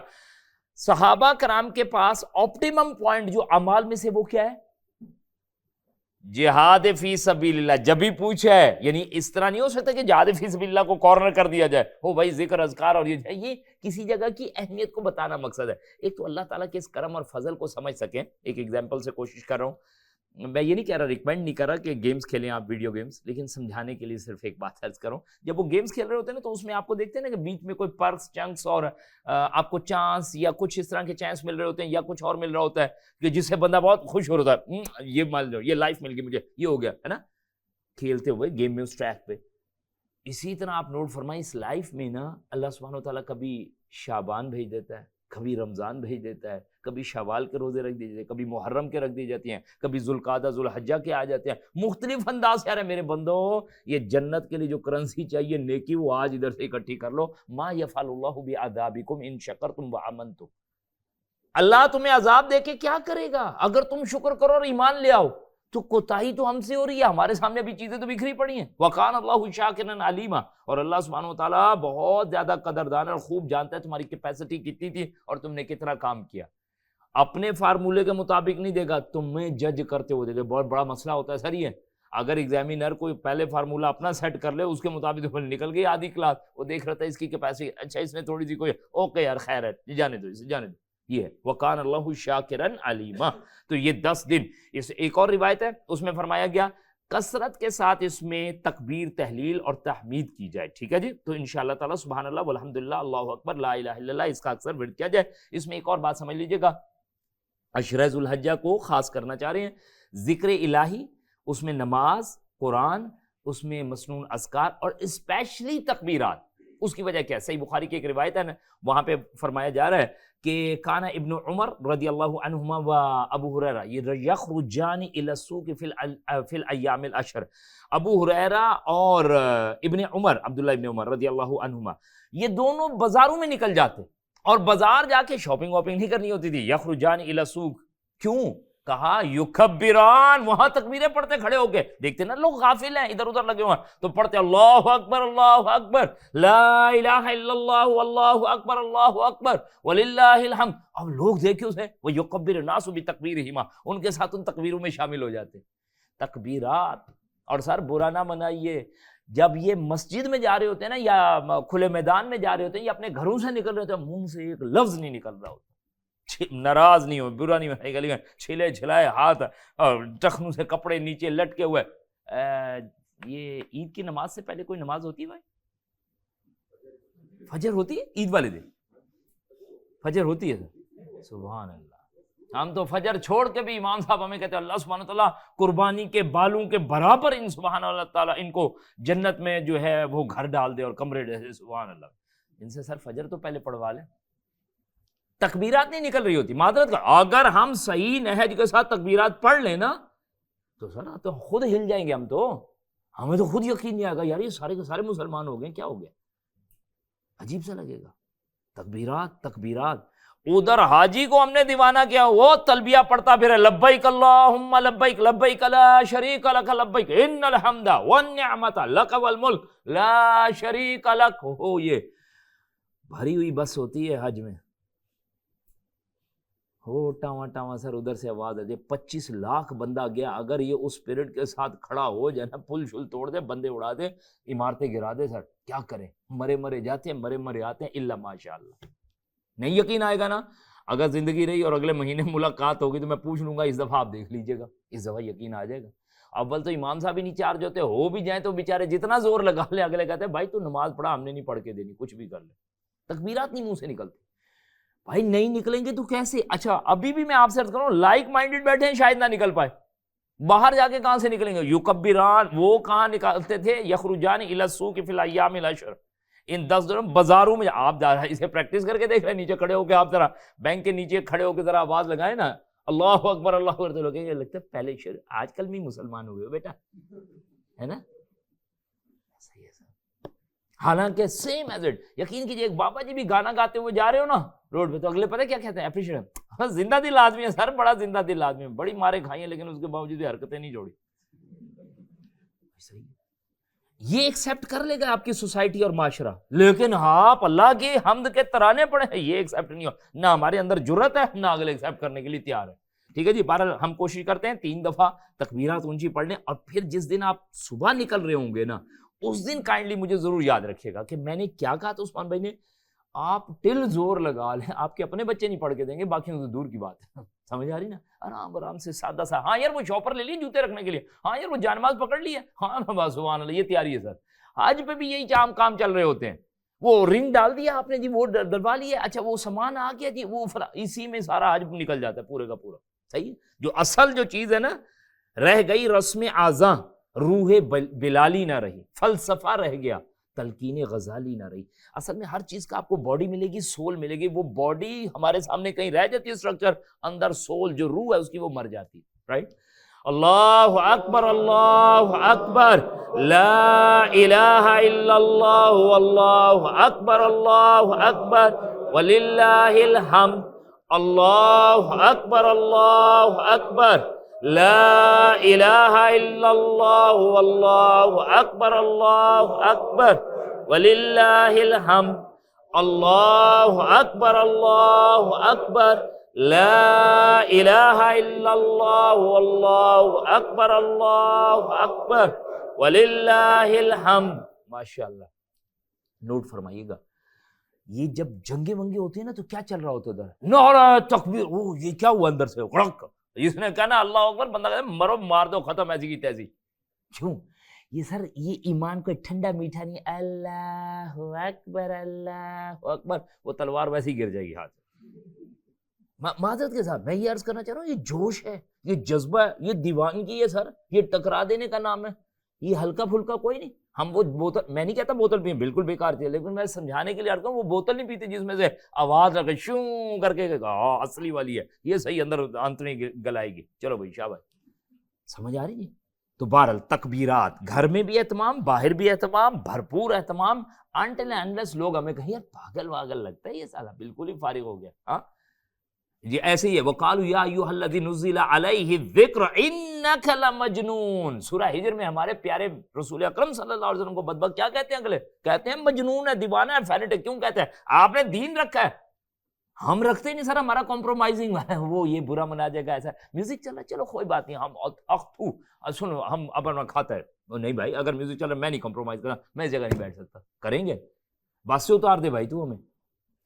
صحابہ کرام کے پاس آپٹیمم پوائنٹ جو اعمال میں سے وہ کیا ہے؟ جہاد فی سبیل اللہ۔ جب بھی پوچھا ہے، یعنی اس طرح نہیں ہو سکتا کہ جہاد فی سبیل اللہ کو کارنر کر دیا جائے، ہو بھائی ذکر اذکار اور یہ کسی جگہ کی اہمیت کو بتانا مقصد ہے۔ ایک تو اللہ تعالیٰ کے اس کرم اور فضل کو سمجھ سکیں، ایک ایگزامپل سے کوشش کر رہا ہوں، میں یہ نہیں کہہ رہا، ریکمینڈ نہیں کر رہا کہ گیمز کھیلیں آپ، ویڈیو گیمز، لیکن سمجھانے کے لیے صرف ایک بات عرض کروں، جب وہ گیمز کھیل رہے ہوتے ہیں نا تو اس میں آپ کو دیکھتے ہیں نا کہ بیچ میں کوئی پرکس، چنکس اور آپ کو چانس یا کچھ اس طرح کے چانس مل رہے ہوتے ہیں یا کچھ اور مل رہا ہوتا ہے کہ جس سے بندہ بہت خوش ہو رہا ہے، یہ مال جو، یہ لائف مل گئی مجھے، یہ ہو گیا ہے نا، کھیلتے ہوئے گیم میں اس ٹریک پہ۔ اسی طرح آپ نوٹ فرمائیں، اس لائف میں نا اللہ سبحانہ وتعالیٰ کبھی شعبان بھیج دیتا ہے، کبھی رمضان بھیج دیتا ہے، کبھی شوال کے روزے رکھ دیے جاتے ہیں، کبھی محرم کے رکھ دی جاتی ہیں، کبھی ذوالقعدہ ذوالحجہ کے آ جاتے ہیں، مختلف انداز سے۔ میرے بندو، یہ جنت کے لیے جو کرنسی چاہیے نیکی، وہ آج ادھر سے اکٹھی کر لو۔ ما یفعل اللہ بعذابکم ان شکرتم وآمنتم، اللہ تمہیں عذاب دے کے کیا کرے گا اگر تم شکر کرو اور ایمان لے آؤ؟ تو کوتاہی تو ہم سے ہو رہی ہے، ہمارے سامنے ابھی چیزیں تو بکھری پڑی ہیں۔ وَقَانَ اللَّهُ شَاكِرًا عَلِيمًا، اور اللہ سبحانہ وتعالیٰ بہت زیادہ قدردان اور خوب جانتا ہے تمہاری کیپیسٹی کتنی تھی اور تم نے کتنا کام کیا۔ اپنے فارمولے کے مطابق نہیں دے گا، تمہیں جج کرتے ہوئے دے گا۔ بہت بڑا مسئلہ ہوتا ہے سر یہ، اگر ایگزامینر کوئی پہلے فارمولہ اپنا سیٹ کر لے، اس کے مطابق تو نکل گئی آدھی کلاس، وہ دیکھ رہا تھا اس کی کیپیسٹی، اچھا اس نے تھوڑی سی کوئی، اوکے یار خیر ہے، جانے دو اسے، جانے دو، یہ ہے وَقَانَ اللَّهُ شَاكِرًا عَلِيمًا۔ تو یہ 10 دن، اس ایک اور روایت ہے اس میں فرمایا گیا کثرت کے ساتھ اس میں تکبیر، تحلیل اور تحمید کی جائے، ٹھیک ہے جی۔ تو انشاءاللہ تعالیٰ سبحان اللہ والحمدللہ، اللہ اکبر، لا الہ الا اللہ، اس کا اکثر ورد کیا جائے۔ اس میں ایک اور بات سمجھ لیجئے گا، عشرہ ذوالحجہ کو خاص کرنا چاہ رہے ہیں، ذکر الہی، اس میں نماز، قرآن، اس میں مسنون اذکار اور اسپیشلی تکبیرات۔ اس کی وجہ کیا ہے؟ صحیح بخاری کی ایک روایت ہے نا، وہاں پہ فرمایا جا رہا ہے کہ کان ابن عمر رضی اللہ عنہما و ابو ہریرہ یخرجان الی السوق فی الایام العشر، ابو ہریرہ اور ابن عمر، عبداللہ ابن عمر رضی اللہ عنہما، یہ دونوں بازاروں میں نکل جاتے اور بازار جا کے شاپنگ واپنگ نہیں کرنی ہوتی تھی۔ یخرجان الی السوق، کیوں؟ کہا یکبران، وہاں تکبیریں پڑھتے کھڑے ہو کے، دیکھتے نا لوگ غافل ہیں ادھر ادھر لگے ہوئے ہیں، تو پڑھتے اللہ اکبر لا الہ الا اللہ واللہ اکبر وللہ الحمد. اب لوگ دیکھے اسے وہ یکبر الناس بتکبیرہما، ان کے ساتھ ان تکبیروں میں شامل ہو جاتے. تکبیرات. اور سر برا نہ منائیے، جب یہ مسجد میں جا رہے ہوتے ہیں نا یا کھلے میدان میں جا رہے ہوتے ہیں یا اپنے گھروں سے نکل رہے ہوتے ہیں، منہ سے ایک لفظ نہیں نکل رہا ہوتا، ناراض نہیں ہو، برا نہیں ہونے گلی، چھلے چھلائے ہاتھ اور ٹخنوں سے کپڑے نیچے لٹکے ہوئے. یہ عید کی نماز سے پہلے کوئی نماز ہوتی ہے بھائی؟ فجر ہوتی ہے عید والے دن؟ فجر ہوتی ہے؟ سبحان اللہ. ہم تو فجر چھوڑ کے بھی امام صاحب ہمیں کہتے ہیں اللہ سبحانہ تعالیٰ قربانی کے بالوں کے برابر ان سبحان اللہ تعالیٰ ان کو جنت میں جو ہے وہ گھر ڈال دے اور کمرے جیسے. سبحان اللہ. ان سے سر فجر تو پہلے پڑھوا لیں. تکبیرات نہیں نکل رہی ہوتی، معذرت کا اگر ہم صحیح نہج کے ساتھ تکبیرات پڑھ لیں نا تو سر تو خود ہل جائیں گے ہم، تو ہمیں تو خود یقین نہیں آئے گا یار یہ سارے کے سارے مسلمان ہو گئے، کیا ہو گیا، عجیب سا لگے گا. تکبیرات. ادھر حاجی کو ہم نے دیوانہ کیا، وہ تلبیہ پڑھتا پھر لبیک اللہم لبیک لبیک لا شریک لک لبیک ان الحمد والنعمت لک والملک لا شریک لک. ہو یہ بھری ہوئی بس ہوتی ہے حج میں، ہو ٹاواں ٹاواں سر ادھر سے آواز آتی ہے 25 لاکھ بندہ گیا، اگر یہ اس اسپرٹ کے ساتھ کھڑا ہو جائے نا، پل شل توڑ دے، بندے اڑا دے، عمارتیں گرا دے، سر کیا کریں، مرے جاتے ہیں، مرے آتے ہیں، الا ماشاء اللہ. نہیں یقین آئے گا نا، اگر زندگی رہی اور اگلے مہینے ملاقات ہوگی تو میں پوچھ لوں گا، اس دفعہ آپ دیکھ لیجئے گا، اس دفعہ یقین آ جائے گا. اول تو امام صاحب ہی نہیں چارج ہوتے، ہو بھی جائیں تو بیچارے جتنا زور لگا لے، اگلے کہتے ہیں بھائی تو نماز پڑھا، ہم نے نہیں پڑھ کے دینی، کچھ بھی کر لے. تکبیرات نہیں منہ سے نکلتی. بھائی نہیں نکلیں گے تو کیسے؟ اچھا ابھی بھی میں آپ سے عرض کروں لائک مائنڈڈ بیٹھے ہیں شاید نہ نکل پائے، باہر جا کے کہاں سے نکلیں گے؟ یکبران وہ کہاں نکالتے تھے؟ یخرجان الی السوق فی الایام العشر، ان 10 دنوں بازاروں میں. آپ جا رہے ہیں اسے پریکٹس کر کے دیکھ رہے ہیں، نیچے کھڑے ہو کے آپ ذرا بینک کے نیچے کھڑے ہو کے ذرا آواز لگائیں نا اللہ اکبر اللہ اکبر، تو لوگ یہ لگتا ہے پہلے شر آج کل بھی مسلمان ہوئے ہو بیٹا، ہے نا؟ صحیح ہے سر. حالانکہ سیم ایز اٹ یقین کیجیے، ایک بابا جی بھی گانا گاتے ہوئے جا رہے ہو نا روڈ پہ، تو اگلے پتہ کیا کہتے ہیں؟ اپریشیٹ. زندہ دل آدمی ہے سر، بڑا زندہ دل آدمی ہے، بڑی مارے کھائی ہیں لیکن اس کے باوجود بھی حرکتیں نہیں چھوڑی. صحیح یہ ایکسیپٹ کر لے گا آپ کی سوسائٹی اور معاشرہ، لیکن آپ اللہ کی حمد کے ترانے پڑے ہیں یہ ایکسیپٹ نہیں ہو، نہ ہمارے اندر جرت ہے نہ اگلے ایکسیپٹ کرنے کے لیے تیار ہے. ٹھیک ہے جی، بہرحال ہم کوشش کرتے ہیں 3 دفعہ تکبیرات اونچی پڑھ لیں، اور پھر جس دن آپ صبح نکل رہے ہوں گے نا اس دن کائنڈلی مجھے ضرور یاد رکھیے گا کہ میں نے کیا کہا تھا عثمان بھائی نے. آپ ٹل زور لگا لیں، آپ کے اپنے بچے نہیں پڑھ کے دیں گے، باقی تو دور کی بات ہے. سمجھ آ رہی نا؟ آرام سے سادہ سا، ہاں یار وہ شاپر لے لیے جوتے رکھنے کے لیے، ہاں یار وہ جانماز پکڑ لی ہے، ہاں بس سبحان اللہ، یہ تیاری ہے سر. آج پہ بھی یہی کام چل رہے ہوتے ہیں. وہ رنگ ڈال دیا آپ نے جی، وہ ڈلوا لیا، اچھا وہ سامان آ گیا جی، وہ اسی میں سارا آج نکل جاتا ہے پورے کا پورا. صحیح. جو اصل جو چیز ہے نا، رہ گئی رسم اعضاء، روح بلالی نہ رہی، فلسفہ رہ گیا، تلقین غزالی نہ رہی. اصل میں ہر چیز کا آپ کو باڈی ملے گی، سول ملے گی. وہ باڈی ہمارے سامنے کہیں رہ جاتی ہے اسٹرکچر، اندر سول جو روح ہے اس کی وہ مر جاتی ہے. رائٹ. اللہ اکبر لا الہ الا اللہ واللہ اکبر وللہ الحمد. اللہ اکبر لا الہ الا اللہ واللہ اکبر وللہ الحمد. اللہ اکبر لا الہ الا اللہ واللہ اکبر وللہ الحمد. ماشاء اللہ. نوٹ فرمائیے گا، یہ جب جنگیں ونگیں ہوتی ہیں نا تو کیا چل رہا ہوتا ہے ادھر؟ نعرہ تکبیر. یہ کیا ہوا اندر سے؟ جس نے کہا نا اللہ اکبر، بندہ کہتا ہے مرو مار دو ختم، ایسی کی تیسی. کیوں؟ یہ سر یہ ایمان کو ٹھنڈا میٹھا نہیں، اللہ اکبر، وہ تلوار ویسے ہی گر جائے گی ہاتھ. معذرت کے ساتھ میں یہ عرض کرنا چاہ رہا ہوں، یہ جوش ہے، یہ جذبہ ہے، یہ دیوانگی ہے سر، یہ ٹکرا دینے کا نام ہے. یہ ہلکا پھلکا کوئی نہیں. ہم وہ بوتل، میں نہیں کہتا بوتل پئیں، بالکل بیکار تھی، لیکن میں سمجھانے کے لیے عرض کروں وہ بوتل نہیں پیتے جس میں سے آواز لگے شوں کر کے، اصلی والی ہے یہ، صحیح اندر انتڑی گلائے گی. چلو بھائی شاباش. سمجھ آ رہی ہے؟ تو بہرحال تکبیرات، گھر میں بھی اہتمام، باہر بھی اہتمام، بھرپور اہتمام. انٹل اینڈلیس لوگ ہمیں کہیں یار پاگل واگل لگتا ہے یہ سالہ، بالکل ہی فارغ ہو گیا. ہاں جی ایسے ہی ہے، وَقَالُوا يَا أَيُّهَا الَّذِي نُزِّلَ عَلَيْهِ الذِّكْرُ إِنَّكَ لَمَجْنُونَ۔ سورہ ہجر میں ہمارے پیارے رسول اکرم صلی اللہ علیہ وسلم کو بدبخت کیا کہتے ہیں؟ اگلے کہتے ہیں مجنون ہے، دیوانہ ہے، فینیٹک۔ کیوں کہتے ہیں؟ آپ نے دین رکھا ہے، ہم رکھتے نہیں سر، ہمارا کمپرومائزنگ ہے، وہ یہ برا منا جائے گا، ایسا میوزک چل رہا ہے، چلو کوئی بات نہیں، ہم اختو سنو ہم اپنا کھاتا ہے، وہ نہیں بھائی اگر میوزک چل رہا ہے میں نہیں کمپرومائز کرا، میں اس جگہ نہیں بیٹھ سکتا۔ کریں گے بس سے اتار دے بھائی، تو ہمیں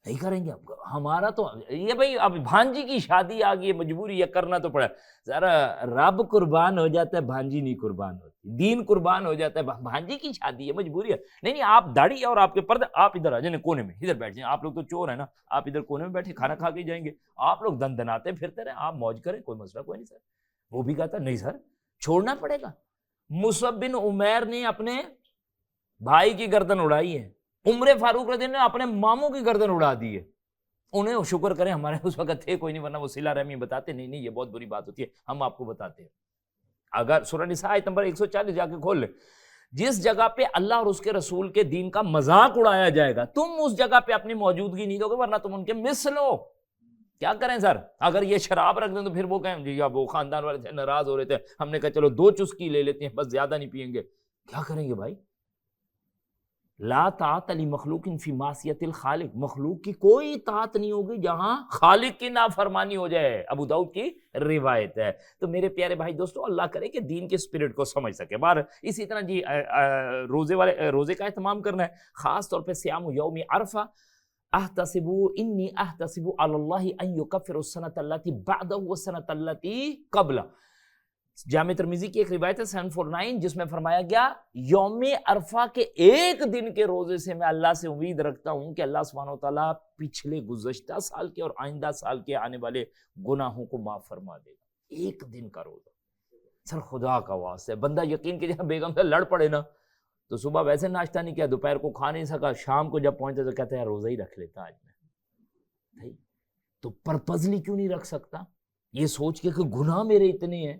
نہیں کریں گے، ہمارا تو یہ بھائی اب بھانجی کی شادی آ گئی ہے، مجبوری ہے، کرنا تو پڑا ذرا، رب قربان ہو جاتا ہے، بھانجی نہیں قربان ہوتی، دین قربان ہو جاتا ہے، بھانجی کی شادی ہے، مجبوری ہے۔ نہیں آپ داڑھی اور آپ کے پردے، آپ ادھر آ جائیں کونے میں، ادھر بیٹھ جائیں، آپ لوگ تو چور ہیں نا، آپ ادھر کونے میں بیٹھے کھانا کھا کے جائیں گے، آپ لوگ دن دناتے پھرتے رہیں، آپ موج کریں، کوئی مسئلہ کوئی نہیں سر۔ وہ بھی کہتا نہیں سر چھوڑنا پڑے گا۔ مصعب بن عمیر نے اپنے بھائی کی گردن اڑائی ہے، عمر فاروق رضی اللہ عنہ نے اپنے ماموں کی گردن اڑا دی ہے، انہیں شکر کریں ہمارے اس وقت تھے کوئی نہیں، ورنہ وہ صلہ رحمی بتاتے نہیں یہ بہت بری بات ہوتی ہے، ہم آپ کو بتاتے ہیں۔ اگر سورہ نساء آیت نمبر 140 جا کے کھول لیں، جس جگہ پہ اللہ اور اس کے رسول کے دین کا مذاق اڑایا جائے گا تم اس جگہ پہ اپنی موجودگی نہیں دو گے، ورنہ تم ان کے مثل ہو۔ کیا کریں سر؟ اگر یہ شراب رکھ دیں تو پھر وہ کہیں جی وہ خاندان والے تھے ناراض ہو رہے تھے، ہم نے کہا چلو 2 چسکی لے لیتے ہیں بس، زیادہ نہیں پئیں گے۔ کیا کریں گے بھائی؟ لا طاعت لمخلوق فی معصیت الخالق، مخلوق کی کوئی طاعت نہیں ہوگی جہاں خالق کی نافرمانی ہو جائے، ابو داؤد کی روایت ہے۔ تو میرے پیارے بھائی دوستو، اللہ کرے کہ دین کے اسپرٹ کو سمجھ سکے۔ بار اسی طرح جی روزے کا اہتمام کرنا ہے، خاص طور پہ صیام یوم عرفہ۔ انی احتسب علی اللہ ان یکفر السنۃ التی بعدہ والسنۃ التی قبلہ۔ جامع ترمذی کی ایک روایت ہے 749 جس میں فرمایا گیا یوم عرفہ کے ایک دن کے روزے سے میں اللہ سے امید رکھتا ہوں کہ اللہ سبحانہ وتعالیٰ پچھلے گزشتہ سال کے اور آئندہ سال کے آنے والے گناہوں کو معاف فرما دے گا۔ ایک دن کا روزہ سر، خدا کا واسطہ ہے، بندہ یقین کہ جب بیگم سے لڑ پڑے نا تو صبح ویسے ناشتہ نہیں کیا، دوپہر کو کھا نہیں سکا، شام کو جب پہنچے تو کہتا ہے روزہ ہی رکھ لیتا آج میں۔ تو پرپزلی کیوں نہیں رکھ سکتا؟ یہ سوچ کے کہ گناہ میرے اتنے ہیں،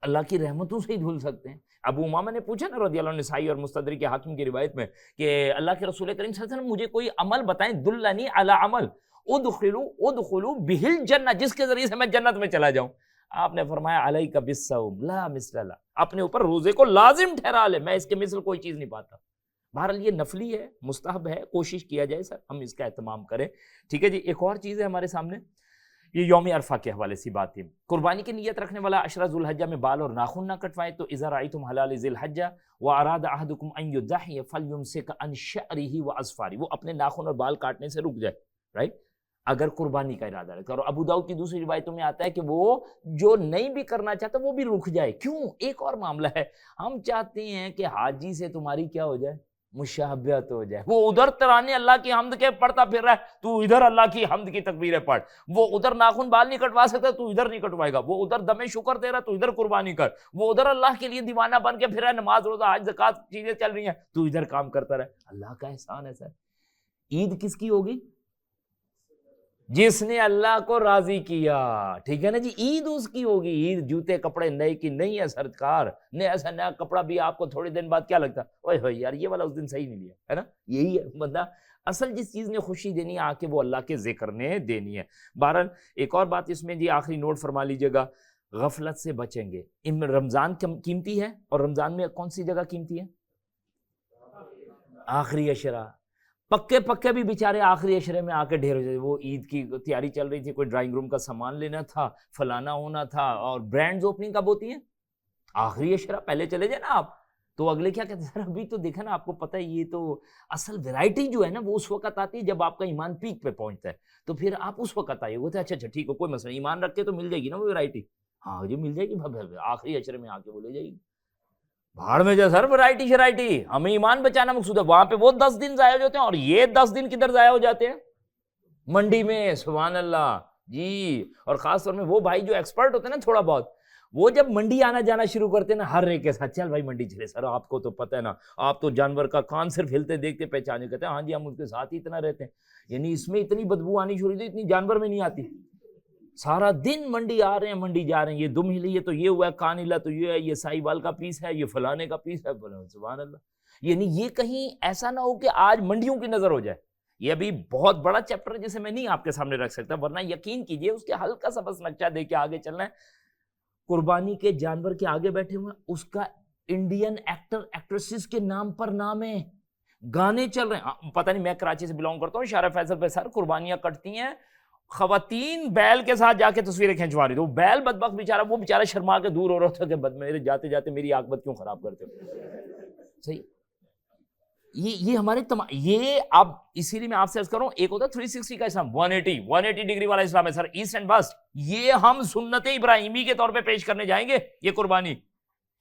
اللہ کی رحمتوں سے ہی دھل سکتے ہیں۔ ابو امامہ نے پوچھا نا رضی اللہ عنہ، نسائی اور مستدرک حاکم کی روایت میں، کہ اللہ کے رسول کریم صلی اللہ علیہ وسلم مجھے کوئی عمل بتائیں، دلنی علی عمل ادخلوا بہ الجنہ، جس کے ذریعے سے میں جنت میں چلا جاؤں۔ آپ نے فرمایا علیک بالصوم لا مثل لہ، اپنے اوپر روزے کو لازم ٹھہرا لے، میں اس کے مثل کوئی چیز نہیں پاتا۔ بہرحال یہ نفلی ہے، مستحب ہے، کوشش کیا جائے سر ہم اس کا اہتمام کریں۔ ٹھیک ہے جی، ایک اور چیز ہے ہمارے سامنے، یہ یوم عرفہ کے حوالے سے بات تھی۔ قربانی کی نیت رکھنے والا عشرہ ذو الحجہ میں بال اور ناخن نہ کٹوائے، تو اذا رأیتم ہلال ذی الحجہ واراد احدکم ان یضحی فلیمسک عن شعرہ واظفارہ، وہ اپنے ناخن اور بال کاٹنے سے رک جائے، رائٹ، اگر قربانی کا ارادہ رکھے۔ اور ابو داؤد کی دوسری روایتوں میں آتا ہے کہ وہ جو نہیں بھی کرنا چاہتا وہ بھی رک جائے۔ کیوں؟ ایک اور معاملہ ہے، ہم چاہتے ہیں کہ حاجی سے تمہاری کیا ہو جائے، مشابہت ہو جائے۔ وہ ادھر ترانے اللہ کی حمد کے پڑھتا پھر رہا ہے، تو ادھر اللہ کی حمد کی تکبیریں پڑھ۔ وہ ادھر ناخن بال نہیں کٹوا سکتا، تو ادھر نہیں کٹوائے گا۔ وہ ادھر دم شکر دے رہا، تو ادھر قربانی کر۔ وہ ادھر اللہ کے لیے دیوانہ بن کے پھر رہا ہے، نماز روزہ حج زکوٰۃ چیزیں چل رہی ہیں، تو ادھر کام کرتا رہے۔ اللہ کا احسان ہے سر۔ عید کس کی ہوگی؟ جس نے اللہ کو راضی کیا، ٹھیک ہے نا جی، عید اس کی ہوگی۔ عید جوتے کپڑے نئے کی نہیں ہے سرکار، نیا ایسا نیا کپڑا بھی آپ کو تھوڑے دن بعد کیا لگتا ہے، اوئے ہوئے یار یہ والا اس دن صحیح نہیں لیا ہے نا۔ یہی ہے بندہ، اصل جس چیز نے خوشی دینی ہے آ کے وہ اللہ کے ذکر نے دینی ہے۔ بہرحال ایک اور بات اس میں جی آخری نوٹ فرما لیجیے گا، غفلت سے بچیں گے۔ رمضان قیمتی ہے، اور رمضان میں کون سی جگہ قیمتی ہے؟ آخری عشرہ۔ پکے بھی بیچارے آخری عشرے میں آ کے ڈھیر ہو جاتے، وہ عید کی تیاری چل رہی تھی، کوئی ڈرائنگ روم کا سامان لینا تھا، فلانا ہونا تھا، اور برانڈز اوپننگ کب ہوتی ہیں؟ آخری عشرہ، پہلے چلے جائیں نا آپ، تو اگلے کیا کہتے ہیں سر ابھی تو دیکھا نا، آپ کو پتہ ہے یہ تو اصل ویرائٹی جو ہے نا وہ اس وقت آتی ہے جب آپ کا ایمان پیک پہ پہنچتا ہے، تو پھر آپ اس وقت آئیے ہوتے ہیں، اچھا ٹھیک ہے کوئی مسئلہ، ایمان رکھ کے تو مل جائے گی نا وہ ویرائٹی، ہاں جی مل جائے گی، آخری عشرے میں آ کے وہ لے جائے گی۔ بھاڑ میں جائے سر ورائٹی، ہمیں ایمان بچانا مقصود ہے، وہاں پہ وہ 10 دن ضائع ہو جاتے ہیں، اور یہ 10 دن کدھر ضائع ہو جاتے ہیں؟ منڈی میں، سبحان اللہ جی۔ اور خاص طور میں وہ بھائی جو ایکسپرٹ ہوتے ہیں نا تھوڑا بہت، وہ جب منڈی آنا جانا شروع کرتے ہیں نا، ہر ایک کے ساتھ چل بھائی منڈی چلے، سر آپ کو تو پتہ ہے نا، آپ تو جانور کا کان صرف ہلتے دیکھتے پہچانے، کہتے ہیں ہاں جی ہم اس کے ساتھ ہی اتنا رہتے ہیں، یعنی اس میں اتنی بدبو آنی شروع ہوئی اتنی جانور میں نہیں آتی۔ سارا دن منڈی آ رہے ہیں منڈی جا رہے ہیں، یہ دم ہلی ہے تو یہ ہوا ہے، کان ہلا تو یہ ہے، یہ سائی بال کا پیس ہے، یہ فلانے کا پیس ہے، سبحان اللہ۔ یعنی یہ کہیں ایسا نہ ہو کہ آج منڈیوں کی نظر ہو جائے، یہ ابھی بہت بڑا چیپٹر ہے جسے میں نہیں آپ کے سامنے رکھ سکتا، ورنہ یقین کیجئے اس کے ہلکا سا بس نقشہ دے کے آگے چلنا ہے. قربانی کے جانور کے آگے بیٹھے ہوئے ہیں، اس کا انڈین ایکٹر ایکٹریسز کے نام پر نام ہے، گانے چل رہے ہیں. پتہ نہیں، میں کراچی سے بلونگ کرتا ہوں، شارع فیصل پہ سر قربانیاں کٹتی ہیں، خواتین بیل کے ساتھ جا کے تصویریں کھینچوا رہی تھی. وہ بیل بدبخت بیچارہ، وہ بیچارہ شرما کے دور ہو رہا تھا کہ میرے جاتے جاتے میری عاقبت کیوں خراب کرتے ہو. صحیح، یہ ہمارے یہ اب اسی لیے میں آپ سے عرض کر رہا ہوں، ایک ہوتا ہے 360 کا اسلام، 180 ڈگری والا اسلام ہے سر، ایسٹ اینڈ ویسٹ. یہ ہم سنت ابراہیمی کے طور پہ پیش کرنے جائیں گے یہ قربانی.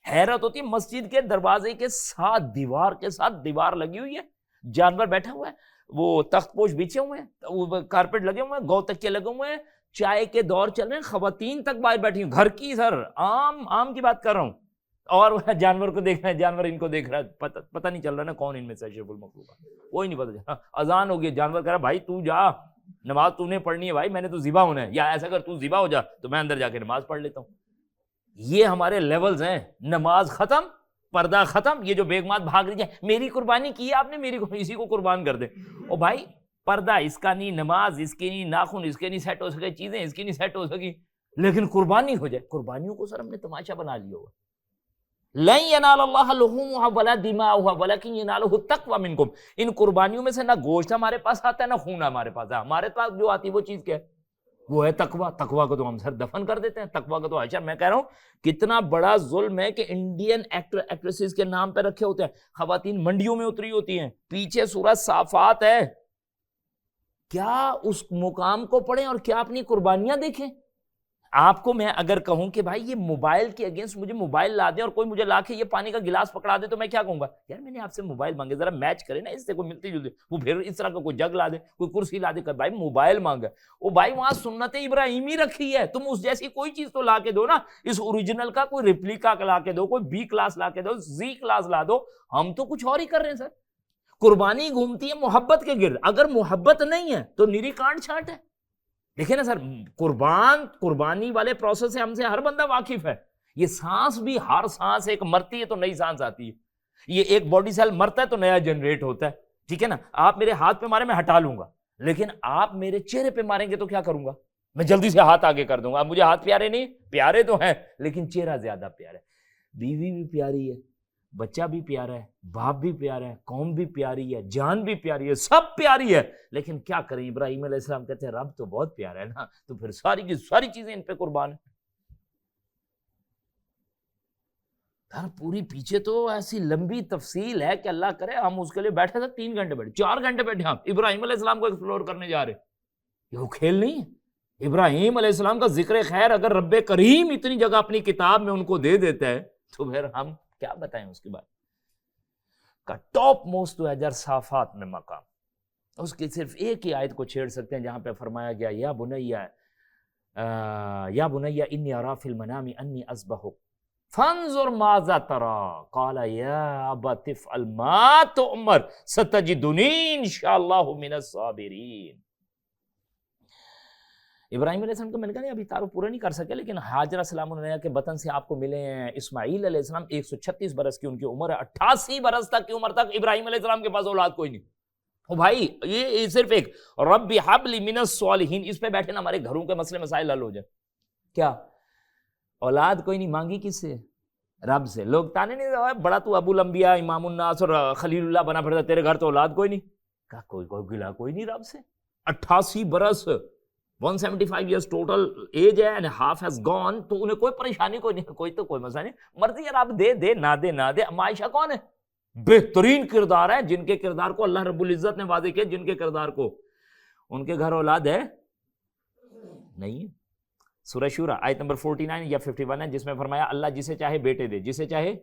حیرت ہوتی ہے، مسجد کے دروازے کے ساتھ دیوار کے ساتھ دیوار لگی ہوئی ہے، جانور بیٹھا ہوا ہے، وہ تخت پوش بچھے ہوئے ہیں، کارپیٹ لگے ہوئے ہیں، گو تکیے لگے ہوئے ہیں، چائے کے دور چل رہے ہیں، خواتین تک باہر بیٹھی ہیں، گھر کی سر، عام کی بات کر رہا ہوں، اور وہ جانور کو دیکھ رہے ہیں، جانور ان کو دیکھ رہا ہے. پتہ نہیں چل رہا نا کون ان میں سے اشرف المخلوق ہے، کوئی نہیں پتہ چل. اذان ہو گئی، جانور کہہ رہا بھائی تو جا، نماز تو نے پڑھنی ہے بھائی، میں نے تو ذبح ہونا ہے، یا ایسا کر تو ذبح ہو جا تو میں اندر جا کے نماز پڑھ لیتا ہوں. یہ ہمارے لیولز ہیں، نماز ختم، پردہ ختم. یہ جو بیگمات بھاگ رہی ہے، میری قربانی کی ہے آپ نے، میری اسی کو قربان کر دے. او بھائی پردہ اس کا نہیں، نماز اس کی نہیں، ناخن اس کے نہیں سیٹ ہو سکے، چیزیں اس کی نہیں سیٹ ہو سکی، لیکن قربانی ہو جائے. قربانیوں کو سر ہم نے تماشا بنا لیا ہوا. لن ینال اللہ لحومها ولا دماؤها ولکن ینالہ التقوی منکم. ان قربانیوں میں سے نہ گوشت ہمارے پاس آتا ہے، نہ خون ہمارے پاس ہے. ہمارے پاس جو آتی ہے وہ چیز کیا ہے؟ وہ ہے تقوی. تقوی کو تو ہم سر دفن کر دیتے ہیں. تقوی کو تو عائشہ، میں کہہ رہا ہوں کتنا بڑا ظلم ہے کہ انڈین ایکٹر ایکٹریسز کے نام پہ رکھے ہوتے ہیں. خواتین منڈیوں میں اتری ہوتی ہیں، پیچھے سورہ صافات ہے، کیا اس مقام کو پڑھیں اور کیا اپنی قربانیاں دیکھیں. آپ کو میں اگر کہوں کہ بھائی یہ موبائل کے اگینسٹ مجھے موبائل لا دیں، اور کوئی مجھے لا کے یہ پانی کا گلاس پکڑا دے، تو میں کیا کہوں گا؟ یار میں نے آپ سے موبائل مانگے، ذرا میچ کرے نا، اس سے کوئی ملتی جلتی. وہ پھر اس طرح کا کوئی جگ لا دے، کوئی کرسی لا دے، کہ بھائی موبائل مانگا. وہ بھائی وہاں سنت ابراہیمی رکھی ہے، تم اس جیسی کوئی چیز تو لا کے دو نا. اس اوریجنل کا کوئی ریپلیکا لا کے دو، کوئی بی کلاس لا کے دو، زی کلاس لا دو. ہم تو کچھ اور ہی کر رہے ہیں سر. قربانی گھومتی ہے محبت کے گرد. اگر محبت نہیں ہے تو نیری کانٹ چھانٹ ہے. دیکھیں نا سر، قربانی والے پروسیس سے ہم سے ہر بندہ واقف ہے. یہ سانس بھی، ہر سانس ایک مرتی ہے تو نئی سانس آتی ہے. یہ ایک باڈی سیل مرتا ہے تو نیا جنریٹ ہوتا ہے. ٹھیک ہے نا، آپ میرے ہاتھ پہ مارے میں ہٹا لوں گا، لیکن آپ میرے چہرے پہ ماریں گے تو کیا کروں گا؟ میں جلدی سے ہاتھ آگے کر دوں گا. اب مجھے ہاتھ پیارے نہیں، پیارے تو ہیں لیکن چہرہ زیادہ پیارا ہے. بیوی بھی پیاری ہے، بچہ بھی پیارا ہے، باپ بھی پیارا ہے، قوم بھی پیاری ہے، جان بھی پیاری ہے، سب پیاری ہے. لیکن کیا کریں، ابراہیم علیہ السلام کہتے ہیں رب تو بہت پیارا ہے نا، تو پھر ساری کی ساری چیزیں ان پہ قربان ہیں. پوری پیچھے تو ایسی لمبی تفصیل ہے کہ اللہ کرے ہم اس کے لیے بیٹھے تھے 3 گھنٹے بیٹھے، 4 گھنٹے بیٹھے ہم ابراہیم علیہ السلام کو ایکسپلور کرنے جا رہے. یہ وہ کھیل نہیں ہے. ابراہیم علیہ السلام کا ذکر خیر اگر رب کریم اتنی جگہ اپنی کتاب میں ان کو دے دیتا ہے تو پھر ہم کیا بتائیں اس کے بعد. کا ٹاپ موسٹ تو ہے در صافات میں مقام. اس کی صرف ایک ہی آیت کو چھیڑ سکتے ہیں جہاں پہ فرمایا گیا یا بنیا انی ارا فی المنام انی اذبحک فانظر ماذا ترى قال یا ابت افعل ما تؤمر ستجدنی انشاءاللہ من الصابرین. ابراہیم علیہ السلام کو میں نے کہا نہیں ابھی تعارف پورا نہیں کر سکے، لیکن ہاجرہ سلام علیہ کے بطن سے آپ کو ملے ہیں. اسماعیل علیہ السلام 136 برس کی ان کی عمر ہے، 88 برس تک کی عمر تک ابراہیم علیہ السلام کے پاس اولاد کوئی نہیں. او بھائی یہ صرف ایک رب حب لی من الصالحین، اس پہ بیٹھے نا ہمارے گھروں کے مسئلے مسائل حل ہو جائے. کیا اولاد کوئی نہیں، مانگی کس سے؟ رب سے. لوگ تانے نہیں رہا بڑا تو ابو الانبیاء امام الناس اور خلیل اللہ بنا پھرتا، تیرے گھر تو اولاد کوئی نہیں. کہا کوئی گلا کوئی نہیں رب سے. 88 برس 175 ایئرس ٹوٹل ایج ہے اینڈ ہاف ہیز گون. تو انہیں کوئی پریشانی کوئی نہیں، کوئی مسئلہ نہیں، مرضی ہے رب دے نہ دے. عائشہ کون ہے؟ بہترین کردار ہے، جن کے کردار کو اللہ رب العزت نے واضح کیا، جن کے کردار کو ان کے گھر اولاد ہے نہیں ہے. سورہ شورى آیت نمبر 49 یا 51 ہے، جس میں فرمایا اللہ جسے چاہے بیٹے دے، جسے چاہے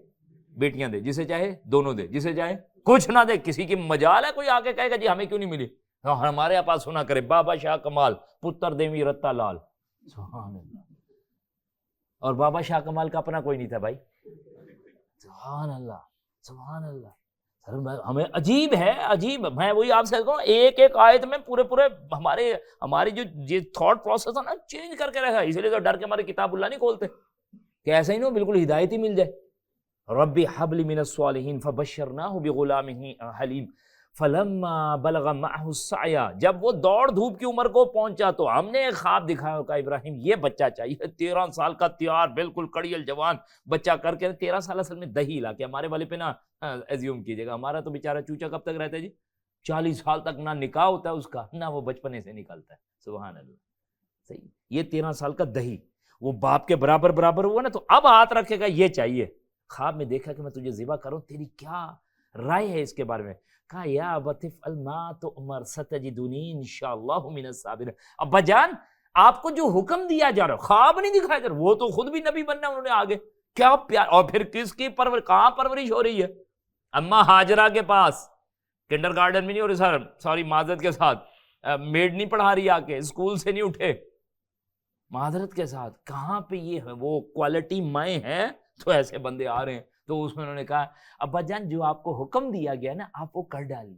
بیٹیاں دے، جسے چاہے دونوں دے، جسے چاہے کچھ نہ دے. کسی کی مجال ہے کوئی آ کے کہے گا جی ہمیں کیوں نہیں ملی؟ ہمارے پاس سنا کرے بابا شاہ کمال پتر دیوی رتا لال. سبحان اللہ. اور بابا شاہ کمال کا اپنا کوئی نہیں تھا بھائی. سبحان اللہ سبحان اللہ. ہمیں عجیب ہے، عجیب. میں وہی آپ سے کہوں ایک آیت میں پورے ہماری جو تھاٹ پروسیس ہے نا چینج کر کے رکھا. اسی لیے تو ڈر کے ہمارے کتاب اللہ نہیں کھولتے کہ ایسا ہی نہیں ہو بالکل ہدایت ہی مل جائے. ربی حب لی من الصالحین فبشرناہ بغلام حلیم. فلما بلغ معه السعی، جب وہ دوڑ دھوپ کی عمر کو پہنچا تو ہم نے ایک خواب دکھایا، کہا ابراہیم یہ بچہ چاہیے، 13 سال کا تیار بالکل کڑیل جوان بچہ کر کے، 13 سال اصل میں دہی لا کے ہمارے والے پہ نا ایزیوم کیجیے گا، ہمارا تو بیچارہ چوچا کب تک رہتا ہے جی، 40 سال تک نہ نکاح ہوتا ہے اس کا، نہ وہ بچپنے سے نکلتا ہے، سبحان اللہ، صحیح، یہ 13 سال کا دہی وہ باپ کے برابر برابر ہوا نا، تو اب ہاتھ رکھے گا یہ چاہیے، خواب میں دیکھا کہ میں تجھے ذبح کروں، تیری کیا رائے ہے اس کے بارے میں؟ کہا یا ابت افعل ما تؤمر ستجدنی انشاءاللہ من الصابرین، ابا جان آپ کو جو حکم دیا جا رہا، خواب نہیں دکھایا جا رہا، وہ تو خود بھی نبی بننا انہوں نے آگے، کیا پیار، اور پھر کس کی کہاں پرورش ہو رہی ہے؟ اما ہاجرہ کے پاس، کنڈر گارڈن میں نہیں ہو رہی سر، سوری معذرت کے ساتھ، میڈ نہیں پڑھا رہی آ کے، اسکول سے نہیں اٹھے، معذرت کے ساتھ، کہاں پہ یہ ہے وہ کوالٹی مائیں ہیں؟ تو ایسے بندے آ رہے ہیں، تو اس میں انہوں نے کہا ابا جان جو آپ کو حکم دیا گیا نا آپ وہ کر ڈالیے،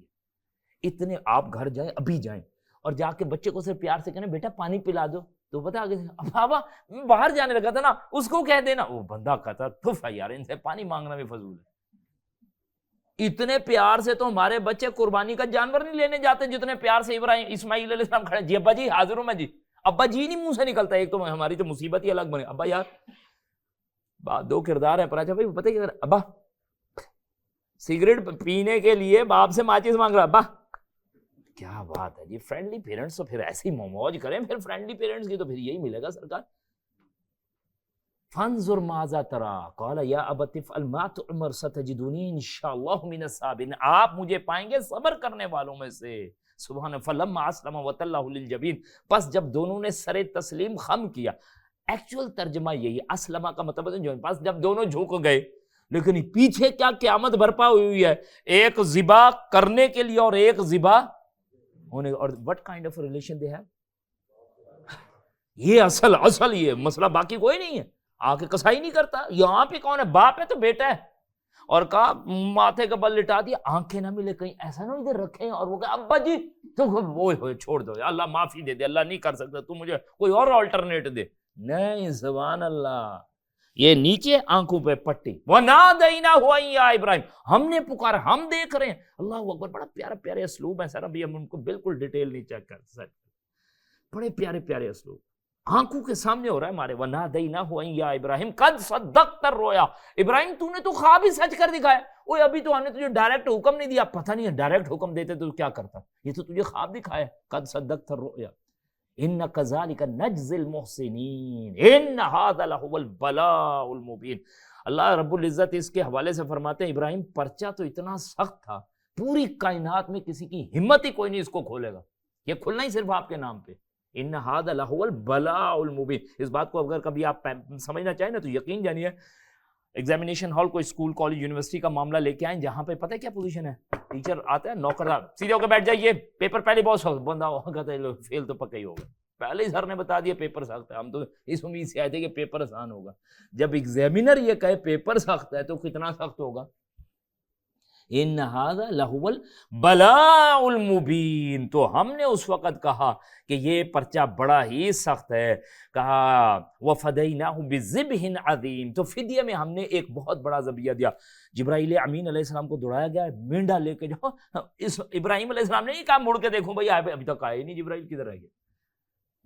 اتنے آپ گھر جائیں، ابھی جائیں اور جا کے بچے کو صرف پیار سے کہنا بیٹا پانی پلا دو، تو بتا آگے اب بابا میں باہر جانے لگا تھا نا، اس کو کہہ دینا، وہ بندہ کہتا تف ہے یار، ان سے پانی مانگنا بھی فضول ہے، اتنے پیار سے تو ہمارے بچے قربانی کا جانور نہیں لینے جاتے جتنے پیار سے ابراہیم اسماعیل علیہ السلام کھڑے، جی ابا جی حاضر ہوں میں جی، ابا جی نہیں منہ سے نکلتا، ایک تو ہماری تو مصیبت ہی الگ بنے، ابا یار دو کردار ہے پر، اچھا بھائی پتہ کیا، ابا سگریٹ پینے کے لیے باپ سے ماچس مانگ رہا، ابا کیا بات ہے جی، فرینڈلی پیرنٹس تو پھر ایسی موج کریں، پھر فرینڈلی پیرنٹس کی تو پھر یہی ملے گا سرکار، فانظر ماذا ترى قال یا ابت افعل ما تؤمر ستجدنی انشاءاللہ من الصابرین، آپ مجھے پائیں گے صبر کرنے والوں میں سے، سبحان، فلما اسلم وتلہ للجبین، پس جب دونوں نے سر تسلیم خم کیا، ایکچوئل ترجمہ یہی، اسلمہ کا مطلب ہے پس جب دونوں جھک گئے، لیکن پیچھے کیا قیامت برپا ہوئی ہے، ایک ذبح کرنے کے لیے اور ایک ذبح ہونے، اور what kind of relation they have، یہ اصل یہ مسئلہ، باقی کوئی نہیں ہے، آ کے کسائی نہیں کرتا، یہاں پہ کون ہے، باپ ہے تو بیٹا ہے، اور کہا ماتھے کا بل لٹا دیا، آنکھیں نہ ملے کہیں ایسا نہ ادھر رکھیں، اور وہ کہا ابا جی تو وہ چھوڑ دو، اللہ معافی دے دے، اللہ نہیں کر سکتا، تو مجھے کوئی اور آلٹرنیٹ دے، نہیں، سبحان اللہ، یہ نیچے آنکھوں پہ پٹی، وَنَادَيْنَاهُ أَن يَا ابراہیم، ہم نے پکارا، ہم دیکھ رہے ہیں، اللہ اکبر، بڑا پیارا پیارے اسلوب ہے سر، ابھی ہم ان کو بالکل ڈیٹیل نہیں چیک کر سکتے، بڑے پیارے پیارے اسلوب آنکھوں کے سامنے ہو رہا ہے ہمارے، وَنَادَيْنَاهُ أَن يَا ابراہیم قَدْ صَدَّقْتَ الرُّؤْيَا، ابراہیم تو نے تو خواب ہی سچ کر دکھایا، اوے ابھی تو ہم نے تجھے ڈائریکٹ حکم نہیں دیا، پتہ نہیں ہے ڈائریکٹ حکم دیتے تو کیا کرتا، یہ تو تجھے خواب دکھایا، قَدْ صَدَّقْتَ الرُّؤْيَا ان کذالک نجزی المحسنین ان ھذا لہو البلاء المبین، اللہ رب العزت اس کے حوالے سے فرماتے ہیں ابراہیم پرچہ تو اتنا سخت تھا، پوری کائنات میں کسی کی ہمت ہی کوئی نہیں اس کو کھولے گا، یہ کھلنا ہی صرف آپ کے نام پہ، ان ھذا لہو البلاء المبین، اس بات کو اگر کبھی آپ سمجھنا چاہیں نا تو یقین جانیے، ایگزامینیشن ہال کوئی اسکول کالج یونیورسٹی کا معاملہ لے کے آئیں جہاں پہ پتہ ہے کیا پوزیشن ہے، ٹیچر آتا ہے نوکردار، سیدھے ہو کے بیٹھ جائیے، پیپر پہلے بہت سخت، بندہ کہتا ہے فیل تو پکا ہی ہوگا، پہلے ہی سر نے بتا دیا پیپر سخت ہے، ہم تو اس امید سے آئے تھے کہ پیپر آسان ہوگا، جب ایگزامینر یہ کہے پیپر سخت ہے تو کتنا سخت ہوگا، ان ھذا لہو البلاء المبین، تو ہم نے اس وقت کہا کہ یہ پرچہ بڑا ہی سخت ہے، کہا وفدیناہ بذبح عظیم، تو فدیہ میں ہم نے ایک بہت بڑا ذبیحہ دیا، جبرائیل امین علیہ السلام کو دوڑایا گیا، مینڈا لے کے جاؤ، اس ابراہیم علیہ السلام نے نہیں کہا مڑ کے دیکھوں بھائی ابھی تک آئے نہیں، جبرائیل کدھر ہے گیا،